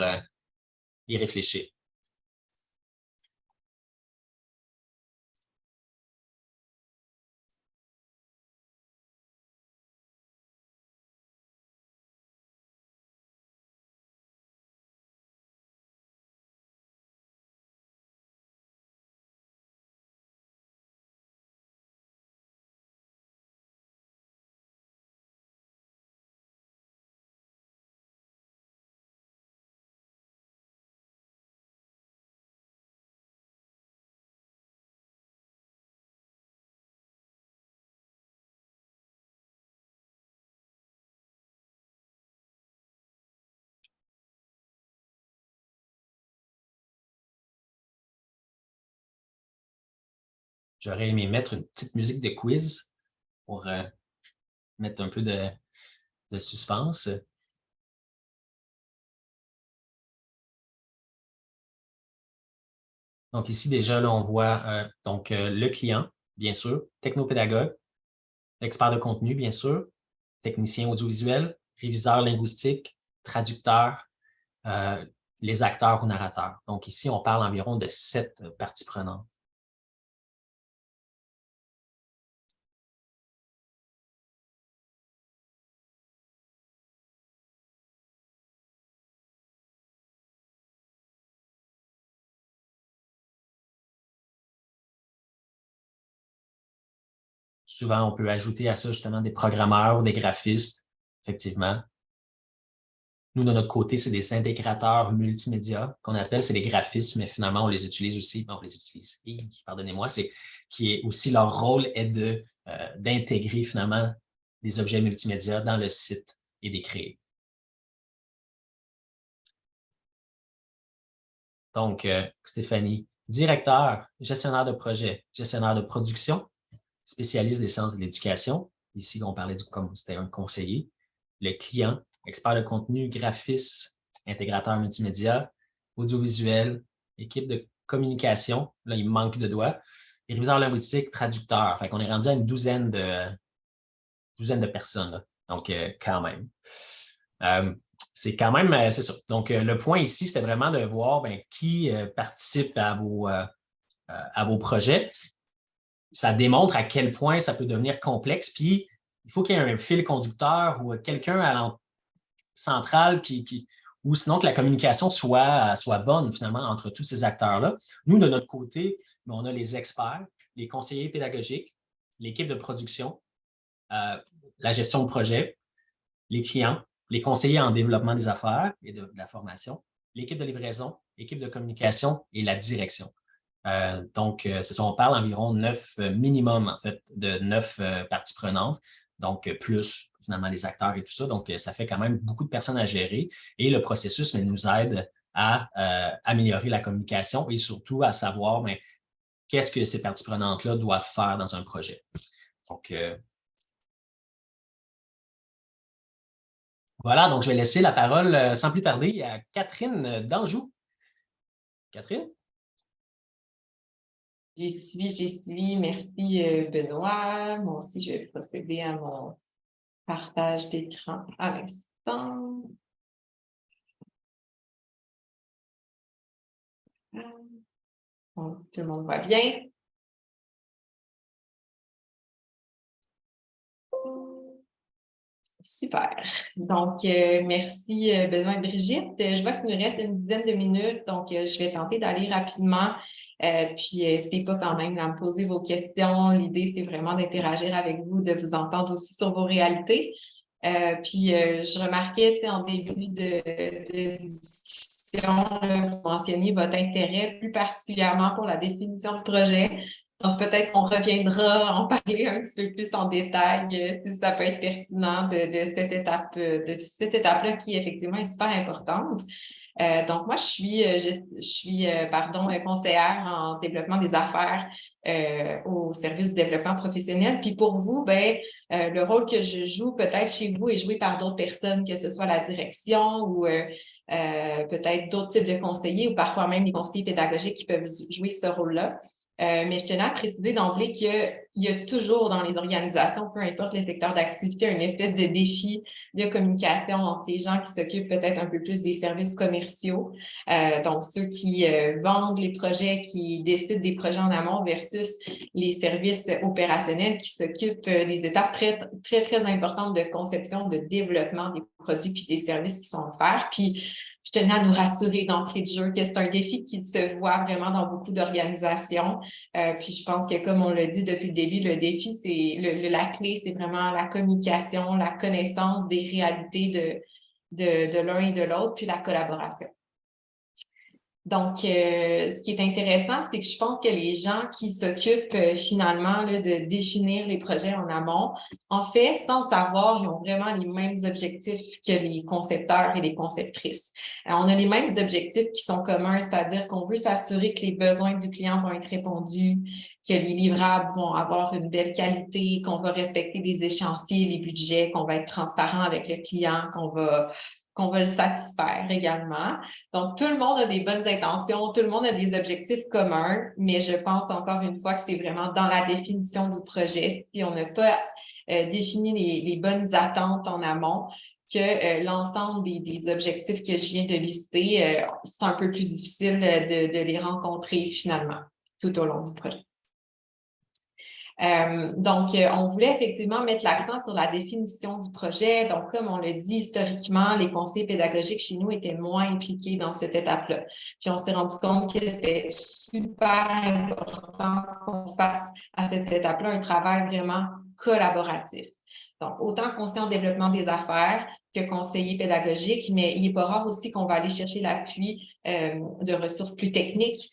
y réfléchir. J'aurais aimé mettre une petite musique de quiz pour mettre un peu de suspense. Donc ici, déjà, là, on voit le client, bien sûr, technopédagogue, expert de contenu, bien sûr, technicien audiovisuel, réviseur linguistique, traducteur, les acteurs ou narrateurs. Donc ici, on parle environ de 7 parties prenantes. Souvent, on peut ajouter à ça justement des programmeurs ou des graphistes, effectivement. Nous, de notre côté, c'est des intégrateurs multimédia qu'on appelle, c'est des graphistes, mais finalement, on les utilise aussi, on les utilise, pardonnez-moi, c'est qui est aussi leur rôle est d'intégrer finalement des objets multimédia dans le site et des créer. Donc, Stéphanie, directeur, gestionnaire de projet, gestionnaire de production, spécialiste des sciences de l'éducation. Ici, on parlait comme c'était un conseiller. Le client, expert de contenu, graphiste, intégrateur multimédia, audiovisuel, équipe de communication. Là, il me manque de doigts. Et réviseur linguistique, traducteur. Fait qu'on est rendu à une douzaine de personnes. Là. Donc, quand même. C'est quand même, c'est ça. Donc, le point ici, c'était vraiment de voir qui participe à vos projets. Ça démontre à quel point ça peut devenir complexe. Puis, il faut qu'il y ait un fil conducteur ou quelqu'un à central ou sinon que la communication soit bonne finalement entre tous ces acteurs-là. Nous, de notre côté, on a les experts, les conseillers pédagogiques, l'équipe de production, la gestion de projet, les clients, les conseillers en développement des affaires et de la formation, l'équipe de livraison, l'équipe de communication et la direction. Donc, c'est ça, on parle environ 9 minimum, en fait, de 9 parties prenantes, donc plus finalement les acteurs et tout ça. Donc, ça fait quand même beaucoup de personnes à gérer et le processus nous aide à améliorer la communication et surtout à savoir qu'est-ce que ces parties prenantes-là doivent faire dans un projet. Donc, voilà, donc je vais laisser la parole sans plus tarder à Catherine d'Anjou. Catherine? J'y suis. Merci, Benoît. Moi aussi, je vais procéder à mon partage d'écran à l'instant. Donc, tout le monde voit bien. Super. Donc, merci, Benoît et Brigitte. Je vois qu'il nous reste une dizaine de minutes, donc je vais tenter d'aller rapidement. Puis, n'hésitez pas quand même à me poser vos questions. L'idée, c'est vraiment d'interagir avec vous, de vous entendre aussi sur vos réalités. Puis, je remarquais en début de discussion, vous mentionniez votre intérêt plus particulièrement pour la définition de projet. Donc, peut-être qu'on reviendra en parler un petit peu plus en détail si ça peut être pertinent de cette étape-là qui, effectivement, est super importante. Donc, moi, je suis conseillère en développement des affaires au service du développement professionnel. Puis pour vous, le rôle que je joue peut-être chez vous est joué par d'autres personnes, que ce soit la direction ou peut-être d'autres types de conseillers ou parfois même des conseillers pédagogiques qui peuvent jouer ce rôle-là. Mais je tenais à préciser d'emblée qu'il y a toujours dans les organisations, peu importe le secteur d'activité, une espèce de défi de communication entre les gens qui s'occupent peut-être un peu plus des services commerciaux, donc ceux qui vendent les projets, qui décident des projets en amont versus les services opérationnels qui s'occupent des étapes très, très, très importantes de conception, de développement des produits puis des services qui sont offerts. Puis, je tenais à nous rassurer d'entrée de jeu que c'est un défi qui se voit vraiment dans beaucoup d'organisations. Puis je pense que, comme on l'a dit depuis le début, le défi, c'est la clé, c'est vraiment la communication, la connaissance des réalités de l'un et de l'autre, puis la collaboration. Donc, ce qui est intéressant, c'est que je pense que les gens qui s'occupent finalement là, de définir les projets en amont, en fait, sans le savoir, ils ont vraiment les mêmes objectifs que les concepteurs et les conceptrices. Alors, on a les mêmes objectifs qui sont communs, c'est-à-dire qu'on veut s'assurer que les besoins du client vont être répondus, que les livrables vont avoir une belle qualité, qu'on va respecter les échéanciers, les budgets, qu'on va être transparent avec le client, qu'on va le satisfaire également. Donc, tout le monde a des bonnes intentions, tout le monde a des objectifs communs, mais je pense encore une fois que c'est vraiment dans la définition du projet. Si on n'a pas défini les bonnes attentes en amont, que l'ensemble des objectifs que je viens de lister, c'est un peu plus difficile de les rencontrer finalement tout au long du projet. On voulait effectivement mettre l'accent sur la définition du projet. Donc, comme on l'a dit historiquement, les conseillers pédagogiques chez nous étaient moins impliqués dans cette étape-là. Puis, on s'est rendu compte que c'était super important qu'on fasse à cette étape-là un travail vraiment collaboratif. Donc, autant conseiller en développement des affaires que conseiller pédagogique, mais il n'est pas rare aussi qu'on va aller chercher l'appui de ressources plus techniques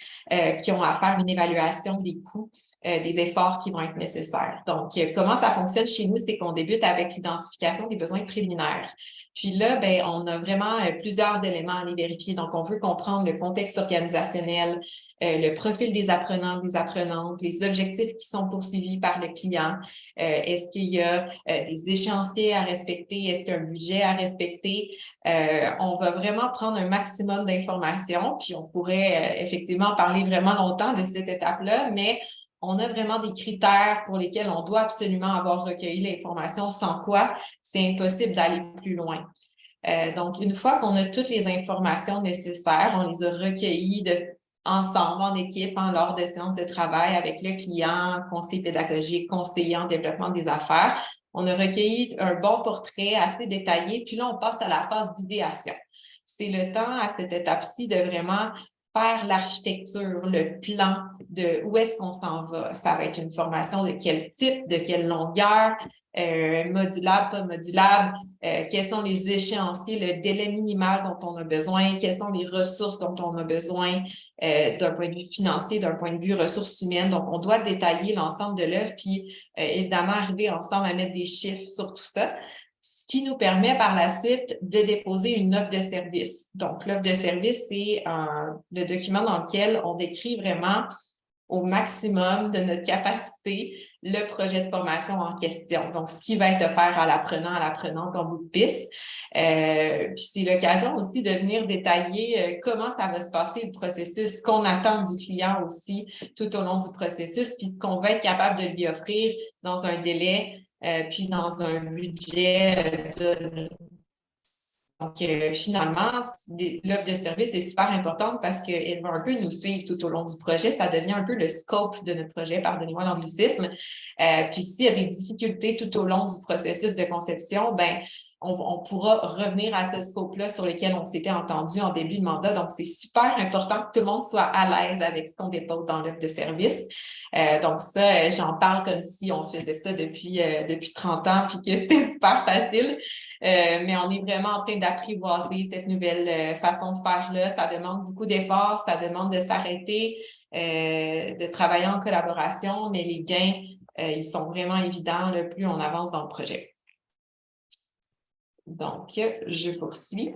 qui ont à faire une évaluation des coûts, des efforts qui vont être nécessaires. Donc, comment ça fonctionne chez nous, c'est qu'on débute avec l'identification des besoins préliminaires. Puis là, ben, on a vraiment plusieurs éléments à aller vérifier. Donc, on veut comprendre le contexte organisationnel, le profil des apprenants, des apprenantes, les objectifs qui sont poursuivis par le client. Est-ce qu'il y a des échéanciers à respecter? Est-ce qu'il y a un budget à respecter? On va vraiment prendre un maximum d'informations, puis on pourrait effectivement parler vraiment longtemps de cette étape-là, mais on a vraiment des critères pour lesquels on doit absolument avoir recueilli l'information, sans quoi c'est impossible d'aller plus loin. Donc, une fois qu'on a toutes les informations nécessaires, on les a recueillies ensemble, en équipe, lors de séances de travail avec le client, conseiller pédagogique, conseiller en développement des affaires. On a recueilli un bon portrait assez détaillé, puis là, on passe à la phase d'idéation. C'est le temps, à cette étape-ci, de vraiment faire l'architecture, le plan de où est-ce qu'on s'en va. Ça va être une formation de quel type, de quelle longueur, modulable, pas modulable, quels sont les échéanciers, le délai minimal dont on a besoin, quelles sont les ressources dont on a besoin d'un point de vue financier, d'un point de vue ressources humaines. Donc, on doit détailler l'ensemble de l'œuvre, puis évidemment arriver ensemble à mettre des chiffres sur tout ça, ce qui nous permet par la suite de déposer une offre de service. Donc, l'offre de service, c'est le document dans lequel on décrit vraiment au maximum de notre capacité le projet de formation en question. Donc, ce qui va être offert à l'apprenant, à l'apprenante en bout de piste. Puis, c'est l'occasion aussi de venir détailler comment ça va se passer le processus, ce qu'on attend du client aussi tout au long du processus, puis ce qu'on va être capable de lui offrir dans un délai puis dans un budget donné. Donc, finalement, l'offre de service est super importante parce qu'elle va un peu nous suivre tout au long du projet. Ça devient un peu le scope de notre projet, pardonnez-moi l'anglicisme. Puis, s'il y a des difficultés tout au long du processus de conception, ben on pourra revenir à ce scope-là sur lequel on s'était entendu en début de mandat. Donc, c'est super important que tout le monde soit à l'aise avec ce qu'on dépose dans l'offre de service. Donc, ça, j'en parle comme si on faisait ça depuis 30 ans puis que c'était super facile. Mais on est vraiment en train d'apprivoiser cette nouvelle façon de faire-là. Ça demande beaucoup d'efforts, ça demande de s'arrêter, de travailler en collaboration, mais les gains, ils sont vraiment évidents là, plus on avance dans le projet. Donc, je poursuis.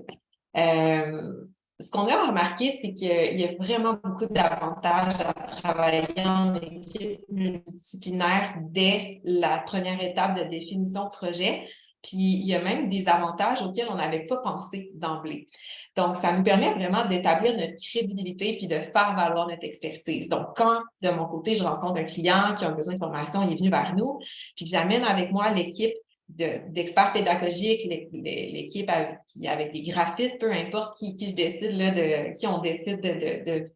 Ce qu'on a remarqué, c'est qu'il y a vraiment beaucoup d'avantages à travailler en équipe multidisciplinaire dès la première étape de définition de projet. Puis, il y a même des avantages auxquels on n'avait pas pensé d'emblée. Donc, ça nous permet vraiment d'établir notre crédibilité puis de faire valoir notre expertise. Donc, quand, de mon côté, je rencontre un client qui a besoin de formation, il est venu vers nous, puis que j'amène avec moi l'équipe d'experts pédagogiques, l'équipe avec des graphistes, peu importe qui je décide là, qui on décide de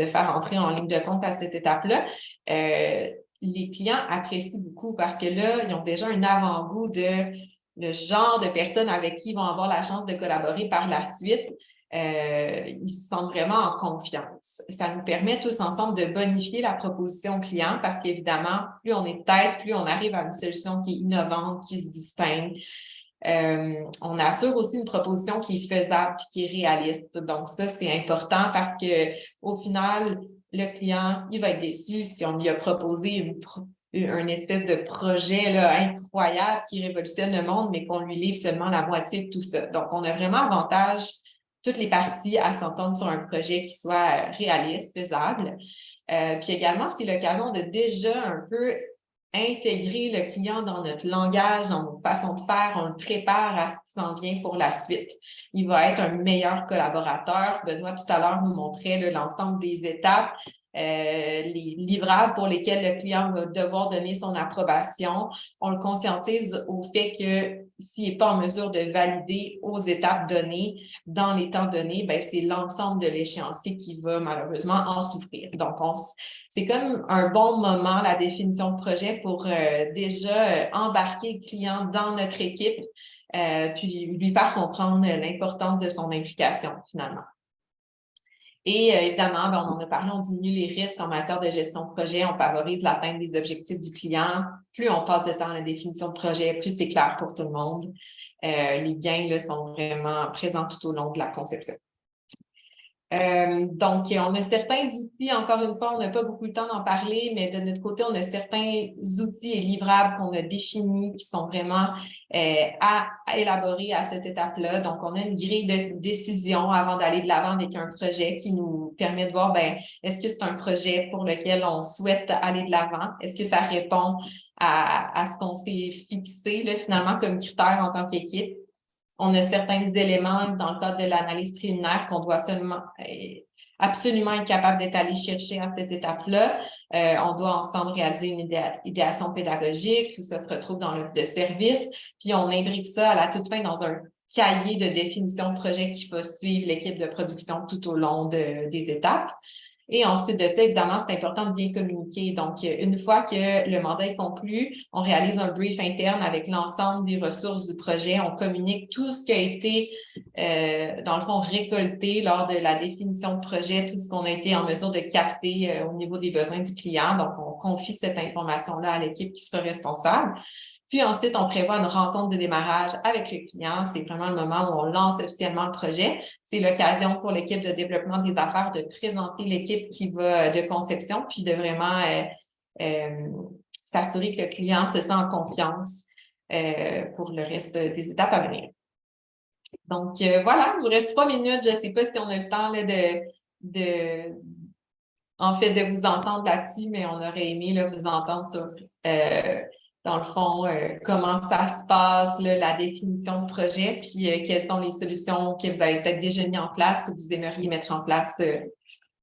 faire entrer en ligne de compte à cette étape-là. Les clients apprécient beaucoup parce que là, ils ont déjà un avant-goût de le genre de personnes avec qui ils vont avoir la chance de collaborer par la suite. Ils se sentent vraiment en confiance. Ça nous permet tous ensemble de bonifier la proposition client parce qu'évidemment, plus on est de tête, plus on arrive à une solution qui est innovante, qui se distingue. On assure aussi une proposition qui est faisable et qui est réaliste. Donc ça, c'est important parce que au final, le client, il va être déçu si on lui a proposé une espèce de projet là, incroyable qui révolutionne le monde, mais qu'on lui livre seulement la moitié de tout ça. Donc, on a vraiment avantage toutes les parties à s'entendre sur un projet qui soit réaliste, faisable. Puis également, c'est l'occasion de déjà un peu intégrer le client dans notre langage, dans notre façon de faire, on le prépare à ce qui s'en vient pour la suite. Il va être un meilleur collaborateur. Benoît, tout à l'heure, nous montrait l'ensemble des étapes. les livrables pour lesquels le client va devoir donner son approbation. On le conscientise au fait que s'il n'est pas en mesure de valider aux étapes données, dans les temps donnés, ben, c'est l'ensemble de l'échéancier qui va malheureusement en souffrir. Donc, c'est comme un bon moment, la définition de projet, pour déjà embarquer le client dans notre équipe, puis lui faire comprendre l'importance de son implication, finalement. Et évidemment, ben, on en a parlé, on diminue les risques en matière de gestion de projet, on favorise l'atteinte des objectifs du client. Plus on passe de temps à la définition de projet, plus c'est clair pour tout le monde. Les gains là, sont vraiment présents tout au long de la conception. Donc, on a certains outils, encore une fois, on n'a pas beaucoup de temps d'en parler, mais de notre côté, on a certains outils et livrables qu'on a définis qui sont vraiment à élaborer à cette étape-là. Donc, on a une grille de décision avant d'aller de l'avant avec un projet qui nous permet de voir, ben, est-ce que c'est un projet pour lequel on souhaite aller de l'avant? Est-ce que ça répond à ce qu'on s'est fixé, là, finalement, comme critère en tant qu'équipe? On a certains éléments dans le cadre de l'analyse préliminaire qu'on doit absolument être capable d'être allé chercher à cette étape-là. On doit ensemble réaliser une idéation pédagogique. Tout ça se retrouve dans l'offre de service. Puis, on imbrique ça à la toute fin dans un cahier de définition de projet qui va suivre l'équipe de production tout au long des étapes. Et ensuite de ça, évidemment, c'est important de bien communiquer. Donc, une fois que le mandat est conclu, on réalise un brief interne avec l'ensemble des ressources du projet. On communique tout ce qui a été, dans le fond, récolté lors de la définition de projet, tout ce qu'on a été en mesure de capter au niveau des besoins du client. Donc, on confie cette information-là à l'équipe qui sera responsable. Puis ensuite, on prévoit une rencontre de démarrage avec le client. C'est vraiment le moment où on lance officiellement le projet. C'est l'occasion pour l'équipe de développement des affaires de présenter l'équipe qui va de conception, puis de vraiment s'assurer que le client se sent en confiance pour le reste des étapes à venir. Donc, voilà, il vous reste 3 minutes. Je ne sais pas si on a le temps là, en fait, de vous entendre là-dessus, mais on aurait aimé là, vous entendre sur dans le fond, comment ça se passe, là, la définition de projet, puis quelles sont les solutions que vous avez peut-être déjà mis en place ou vous aimeriez mettre en place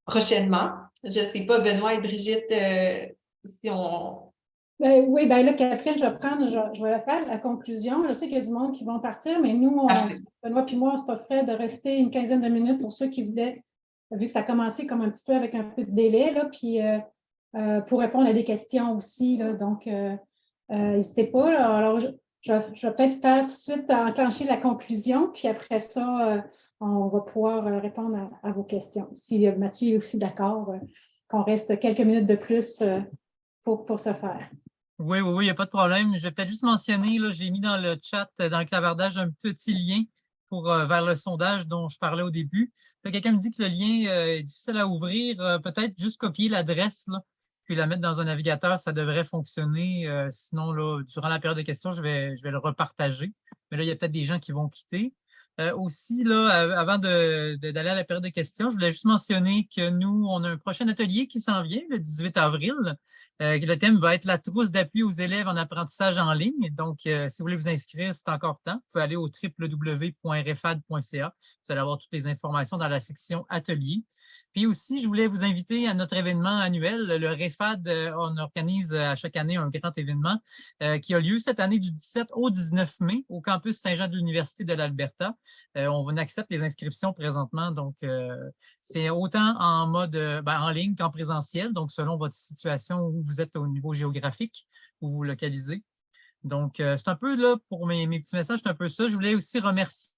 prochainement. Je ne sais pas, Benoît et Brigitte, si on... Oui, bien là, Catherine, je vais faire la conclusion. Je sais qu'il y a du monde qui vont partir, mais nous, Benoît et moi, on s'offrait de rester une quinzaine de minutes pour ceux qui voulaient, vu que ça a commencé comme un petit peu avec un peu de délai, là, puis pour répondre à des questions aussi. Là, donc, n'hésitez pas. Là. Alors, je vais peut-être faire tout de suite enclencher la conclusion, puis après ça, on va pouvoir répondre à vos questions. Si Mathieu est aussi d'accord, qu'on reste quelques minutes de plus pour ce faire. Oui, il n'y a pas de problème. Je vais peut-être juste mentionner, j'ai mis dans le chat, dans le clavardage, un petit lien vers le sondage dont je parlais au début. Quelqu'un me dit que le lien est difficile à ouvrir. Peut-être juste copier l'adresse, puis la mettre dans un navigateur, ça devrait fonctionner. Sinon, là, durant la période de questions, je vais le repartager. Mais là, il y a peut-être des gens qui vont quitter. Aussi, là, avant d'aller à la période de questions, je voulais juste mentionner que nous, on a un prochain atelier qui s'en vient le 18 avril. Le thème va être la trousse d'appui aux élèves en apprentissage en ligne. Donc, si vous voulez vous inscrire, c'est encore temps. Vous pouvez aller au www.refad.ca. Vous allez avoir toutes les informations dans la section atelier. Puis aussi, je voulais vous inviter à notre événement annuel, le REFAD. On organise à chaque année un grand événement qui a lieu cette année du 17 au 19 mai au campus Saint-Jean de l'Université de l'Alberta. On accepte les inscriptions présentement, donc c'est autant en mode en ligne qu'en présentiel, donc selon votre situation où vous êtes au niveau géographique, où vous vous localisez. Donc, c'est un peu là pour mes petits messages, c'est un peu ça. Je voulais aussi remercier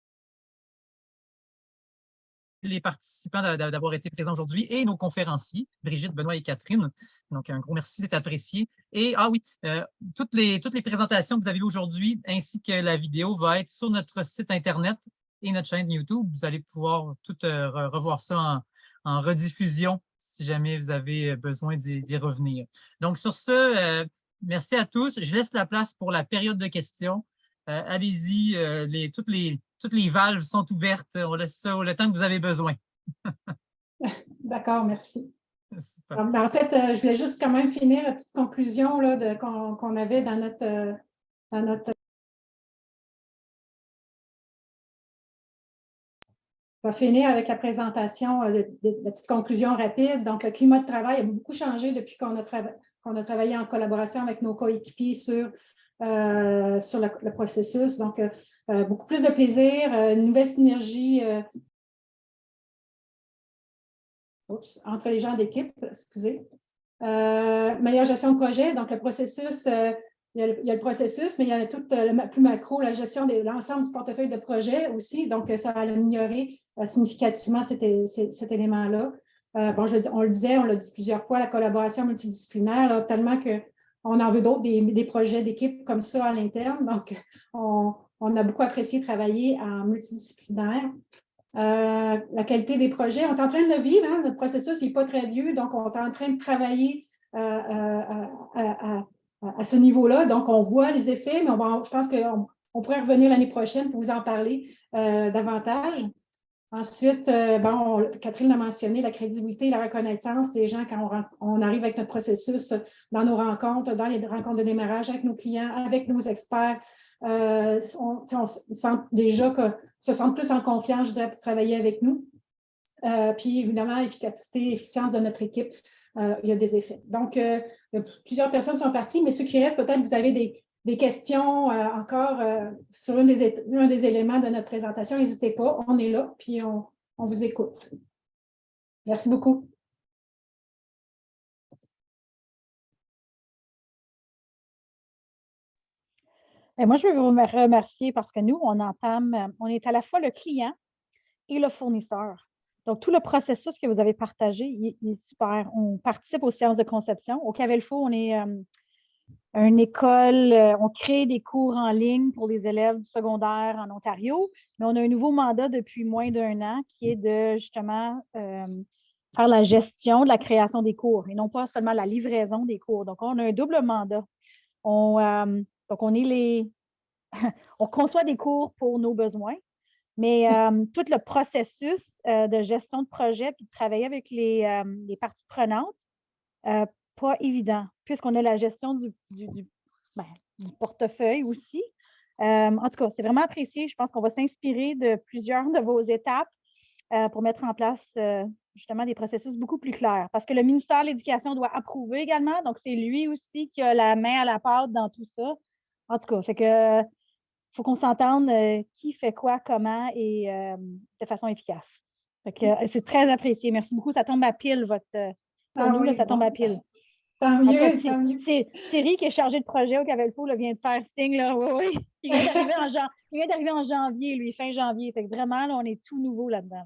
les participants d'avoir été présents aujourd'hui et nos conférenciers, Brigitte, Benoît et Catherine. Donc, un gros merci, c'est apprécié. Et, toutes les présentations que vous avez vues aujourd'hui, ainsi que la vidéo, va être sur notre site Internet et notre chaîne YouTube. Vous allez pouvoir tout revoir ça en rediffusion si jamais vous avez besoin d'y revenir. Donc, sur ce, merci à tous. Je laisse la place pour la période de questions. Allez-y, toutes les valves sont ouvertes. On laisse ça le temps que vous avez besoin. D'accord, merci. En fait, je voulais juste quand même finir la petite conclusion qu'on avait dans notre vais finir avec la présentation de petites conclusions rapides. Donc, le climat de travail a beaucoup changé depuis qu'on a travaillé en collaboration avec nos coéquipiers sur le processus. Donc, beaucoup plus de plaisir, une nouvelle synergie entre les gens d'équipe, excusez. Meilleure gestion de projet. Donc, le processus, il y a le processus, mais il y a tout le plus macro, la gestion de l'ensemble du portefeuille de projet aussi. Donc, ça a amélioré significativement cet élément-là. Bon, on le disait, on l'a dit plusieurs fois, la collaboration multidisciplinaire, là, tellement qu'on en veut d'autres, des projets d'équipe comme ça à l'interne. Donc, on a beaucoup apprécié travailler en multidisciplinaire. La qualité des projets, on est en train de le vivre, hein, notre processus n'est pas très vieux, donc on est en train de travailler à ce niveau-là. Donc, on voit les effets, mais je pense qu'on pourrait revenir l'année prochaine pour vous en parler davantage. Ensuite, Catherine l'a mentionné, la crédibilité et la reconnaissance des gens quand on arrive avec notre processus dans nos rencontres, dans les rencontres de démarrage avec nos clients, avec nos experts. On sent déjà que se sentent plus en confiance, je dirais, pour travailler avec nous. Puis, évidemment, efficacité, efficience de notre équipe, il y a des effets. Donc, plusieurs personnes sont parties, mais ceux qui restent, peut-être vous avez des questions encore sur un des éléments de notre présentation. N'hésitez pas, on est là, puis on vous écoute. Merci beaucoup. Et moi, je veux vous remercier parce que nous, on est à la fois le client et le fournisseur. Donc, tout le processus que vous avez partagé, il est super. On participe aux séances de conception. Au Cavelfo, on est une école, on crée des cours en ligne pour les élèves du secondaire en Ontario, mais on a un nouveau mandat depuis moins d'1 an qui est de justement faire la gestion de la création des cours et non pas seulement la livraison des cours. Donc, on a un double mandat. Donc, on conçoit des cours pour nos besoins, mais tout le processus de gestion de projet puis de travailler avec les parties prenantes, pas évident, puisqu'on a la gestion du portefeuille aussi. En tout cas, c'est vraiment apprécié. Je pense qu'on va s'inspirer de plusieurs de vos étapes pour mettre en place justement des processus beaucoup plus clairs. Parce que le ministère de l'Éducation doit approuver également, donc c'est lui aussi qui a la main à la pâte dans tout ça. En tout cas, fait que faut qu'on s'entende qui fait quoi, comment et de façon efficace. Fait que c'est très apprécié. Merci beaucoup. Ça tombe à pile, ça tombe à pile. Tant mieux, tant mieux. C'est Thierry qui est chargé de projet au Cavelfo, vient de faire signe. Là, oui. Il vient d'arriver en janvier, lui, fin janvier. Fait que vraiment, là, on est tout nouveau là-dedans.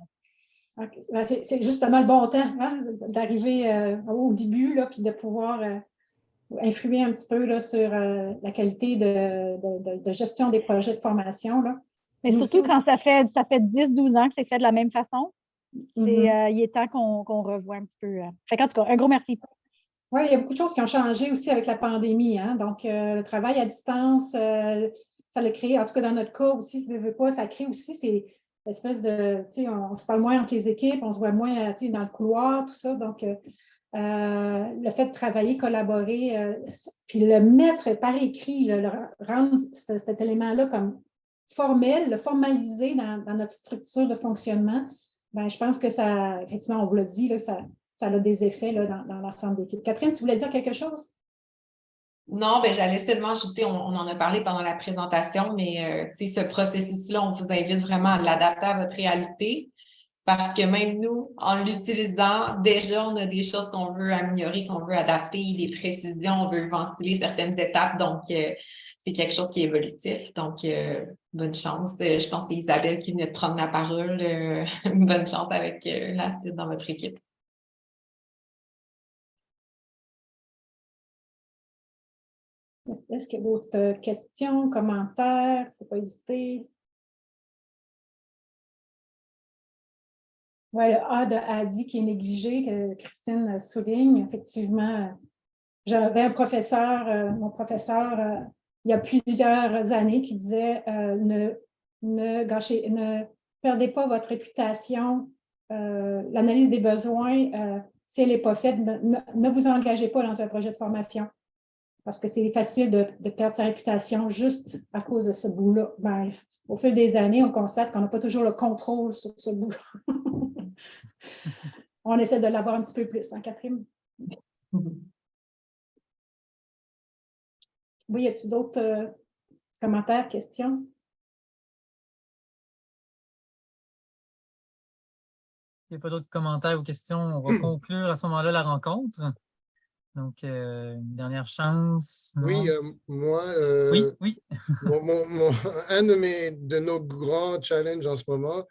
Okay. C'est justement le bon temps hein, d'arriver au début, là, puis de pouvoir influer un petit peu là, sur la qualité de gestion des projets de formation. Là. Mais surtout quand ça fait 10-12 ans que c'est fait de la même façon, il est temps qu'on revoie un petit peu. Fait qu'en tout cas, un gros merci. Oui, il y a beaucoup de choses qui ont changé aussi avec la pandémie. Hein? Donc, le travail à distance, ça l'a créé, en tout cas dans notre cas aussi, si vous ne voulez pas, ça crée aussi ces espèces de, tu sais, on se parle moins entre les équipes, on se voit moins dans le couloir, tout ça. Donc, le fait de travailler, collaborer, puis le mettre par écrit, le rendre cet élément-là comme formel, le formaliser dans notre structure de fonctionnement, ben, je pense que ça, effectivement, on vous l'a dit, là, ça a des effets là, dans l'ensemble d'équipe. Catherine, tu voulais dire quelque chose? Non, ben j'allais seulement ajouter, on en a parlé pendant la présentation, mais ce processus-là, on vous invite vraiment à l'adapter à votre réalité parce que même nous, en l'utilisant, déjà, on a des choses qu'on veut améliorer, qu'on veut adapter, des précisions, on veut ventiler certaines étapes. Donc, c'est quelque chose qui est évolutif. Donc, bonne chance. Je pense que c'est Isabelle qui venait de prendre la parole. Bonne chance avec la suite dans votre équipe. Est-ce qu'il y a d'autres questions, commentaires? Il ne faut pas hésiter. Oui, le A de Adi qui est négligé, que Christine souligne. Effectivement, j'avais un professeur, mon professeur, il y a plusieurs années, qui disait ne perdez pas votre réputation. L'analyse des besoins, si elle n'est pas faite, ne vous engagez pas dans un projet de formation. parce que c'est facile de perdre sa réputation juste à cause de ce bout-là. Ben, au fil des années, on constate qu'on n'a pas toujours le contrôle sur ce bout. On essaie de l'avoir un petit peu plus, hein, Catherine? Oui, y a-t-il d'autres commentaires, questions? Il n'y a pas d'autres commentaires ou questions. On va conclure à ce moment-là la rencontre. Donc, une dernière chance. Non? Oui, moi, oui. un de nos grands challenges en ce moment,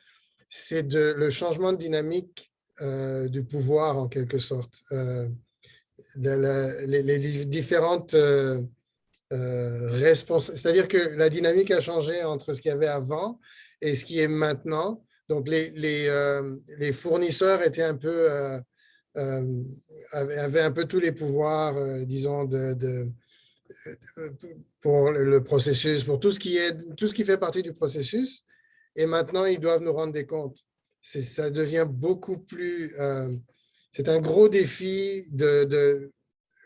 c'est le changement de dynamique du pouvoir, en quelque sorte. Les différentes c'est-à-dire que la dynamique a changé entre ce qu'il y avait avant et ce qui est maintenant. Donc, les fournisseurs étaient un peu, avaient un peu tous les pouvoirs, disons, pour le processus, pour tout ce qui fait partie du processus. Et maintenant, ils doivent nous rendre des comptes. Ça devient beaucoup plus... c'est un gros défi de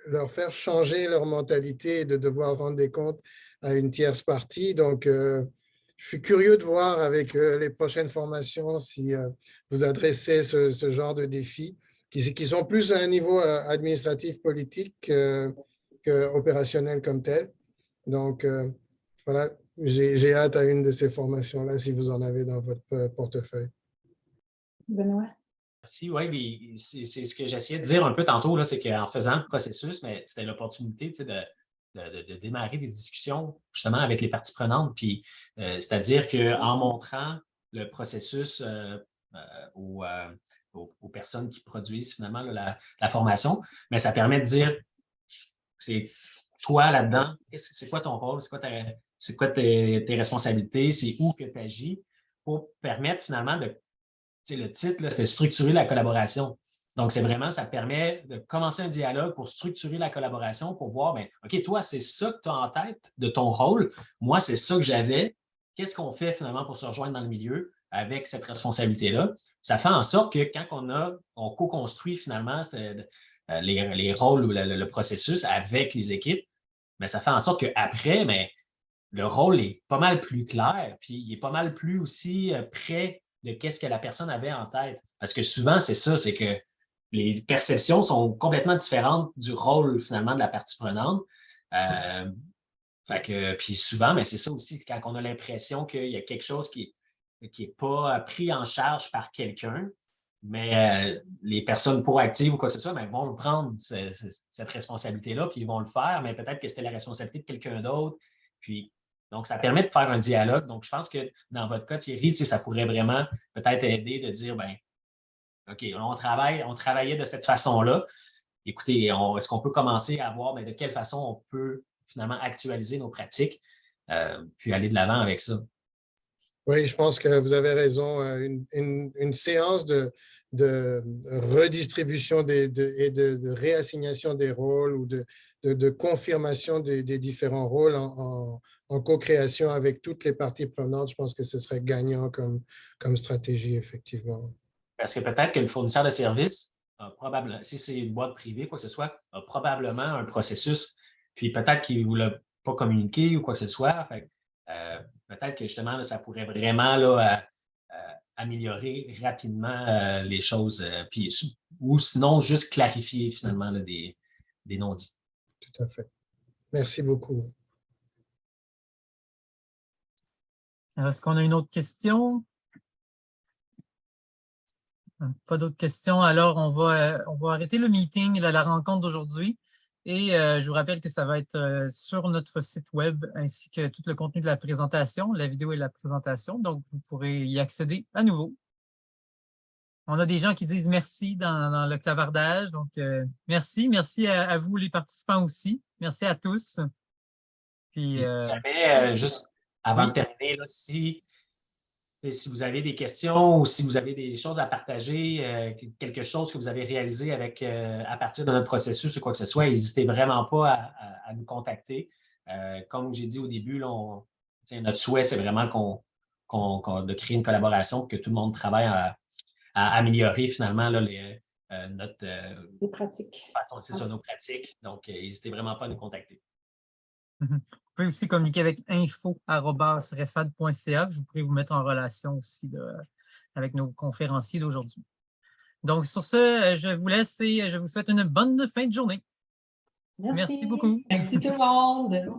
leur faire changer leur mentalité et de devoir rendre des comptes à une tierce partie. Donc, je suis curieux de voir avec les prochaines formations si vous adressez ce genre de défis qui sont plus à un niveau administratif, politique qu'opérationnel comme tel. Donc, voilà, j'ai hâte à une de ces formations-là si vous en avez dans votre portefeuille. Benoît? Merci, oui, c'est ce que j'essayais de dire un peu tantôt, c'est qu'en faisant le processus, c'était l'opportunité de démarrer des discussions justement avec les parties prenantes. Puis, c'est-à-dire qu'en montrant le processus aux personnes qui produisent finalement la formation, mais ça permet de dire, c'est toi là-dedans, c'est quoi ton rôle, c'est quoi tes responsabilités, c'est où que tu agis pour permettre finalement de... Le titre, c'était « Structurer la collaboration ». Donc, c'est vraiment, ça permet de commencer un dialogue pour structurer la collaboration, pour voir, bien, OK, toi, c'est ça que tu as en tête de ton rôle. Moi, c'est ça que j'avais. Qu'est-ce qu'on fait finalement pour se rejoindre dans le milieu avec cette responsabilité-là? Ça fait en sorte que quand on co-construit finalement les rôles ou le processus avec les équipes, bien, ça fait en sorte qu'après, bien, le rôle est pas mal plus clair, puis il est pas mal plus aussi près de qu'est-ce que la personne avait en tête. Parce que souvent, c'est ça, c'est que les perceptions sont complètement différentes du rôle, finalement, de la partie prenante. Puis souvent, mais c'est ça aussi, quand on a l'impression qu'il y a quelque chose qui n'est pas pris en charge par quelqu'un, mais les personnes proactives ou quoi que ce soit, bien, vont prendre cette responsabilité-là, puis ils vont le faire, mais peut-être que c'était la responsabilité de quelqu'un d'autre. Puis, donc, ça permet de faire un dialogue. Donc, je pense que dans votre cas, Thierry, ça pourrait vraiment peut-être aider de dire, bien, OK, on travaillait de cette façon-là. Écoutez, est-ce qu'on peut commencer à voir bien, de quelle façon on peut finalement actualiser nos pratiques, puis aller de l'avant avec ça? Oui, je pense que vous avez raison. Une séance de redistribution et de réassignation des rôles ou de confirmation des différents rôles en co-création avec toutes les parties prenantes, je pense que ce serait gagnant comme stratégie, effectivement. Parce que peut-être que le fournisseur de services, probablement, si c'est une boîte privée, quoi que ce soit, a probablement un processus, puis peut-être qu'il ne vous l'a pas communiqué ou quoi que ce soit. Peut-être que justement, là, ça pourrait vraiment là, améliorer rapidement les choses, ou sinon juste clarifier finalement là, des non-dits. Tout à fait. Merci beaucoup. Est-ce qu'on a une autre question? Pas d'autres questions. Alors, on va arrêter le meeting, la rencontre d'aujourd'hui. Et je vous rappelle que ça va être sur notre site web ainsi que tout le contenu de la présentation, la vidéo et la présentation. Donc, vous pourrez y accéder à nouveau. On a des gens qui disent merci dans le clavardage. Donc, merci. Merci à vous, les participants aussi. Merci à tous. Puis, juste avant de terminer, là, si vous avez des questions ou si vous avez des choses à partager, quelque chose que vous avez réalisé à partir de notre processus ou quoi que ce soit, n'hésitez vraiment pas à nous contacter. Comme j'ai dit au début, là, notre souhait, c'est vraiment de créer une collaboration pour que tout le monde travaille à améliorer finalement là, les pratiques. C'est ça, nos pratiques. Donc, n'hésitez vraiment pas à nous contacter. Vous pouvez aussi communiquer avec info@refad.ca. Je pourrais vous mettre en relation aussi avec nos conférenciers d'aujourd'hui. Donc, sur ce, je vous laisse et je vous souhaite une bonne fin de journée. Merci beaucoup. Merci tout le monde.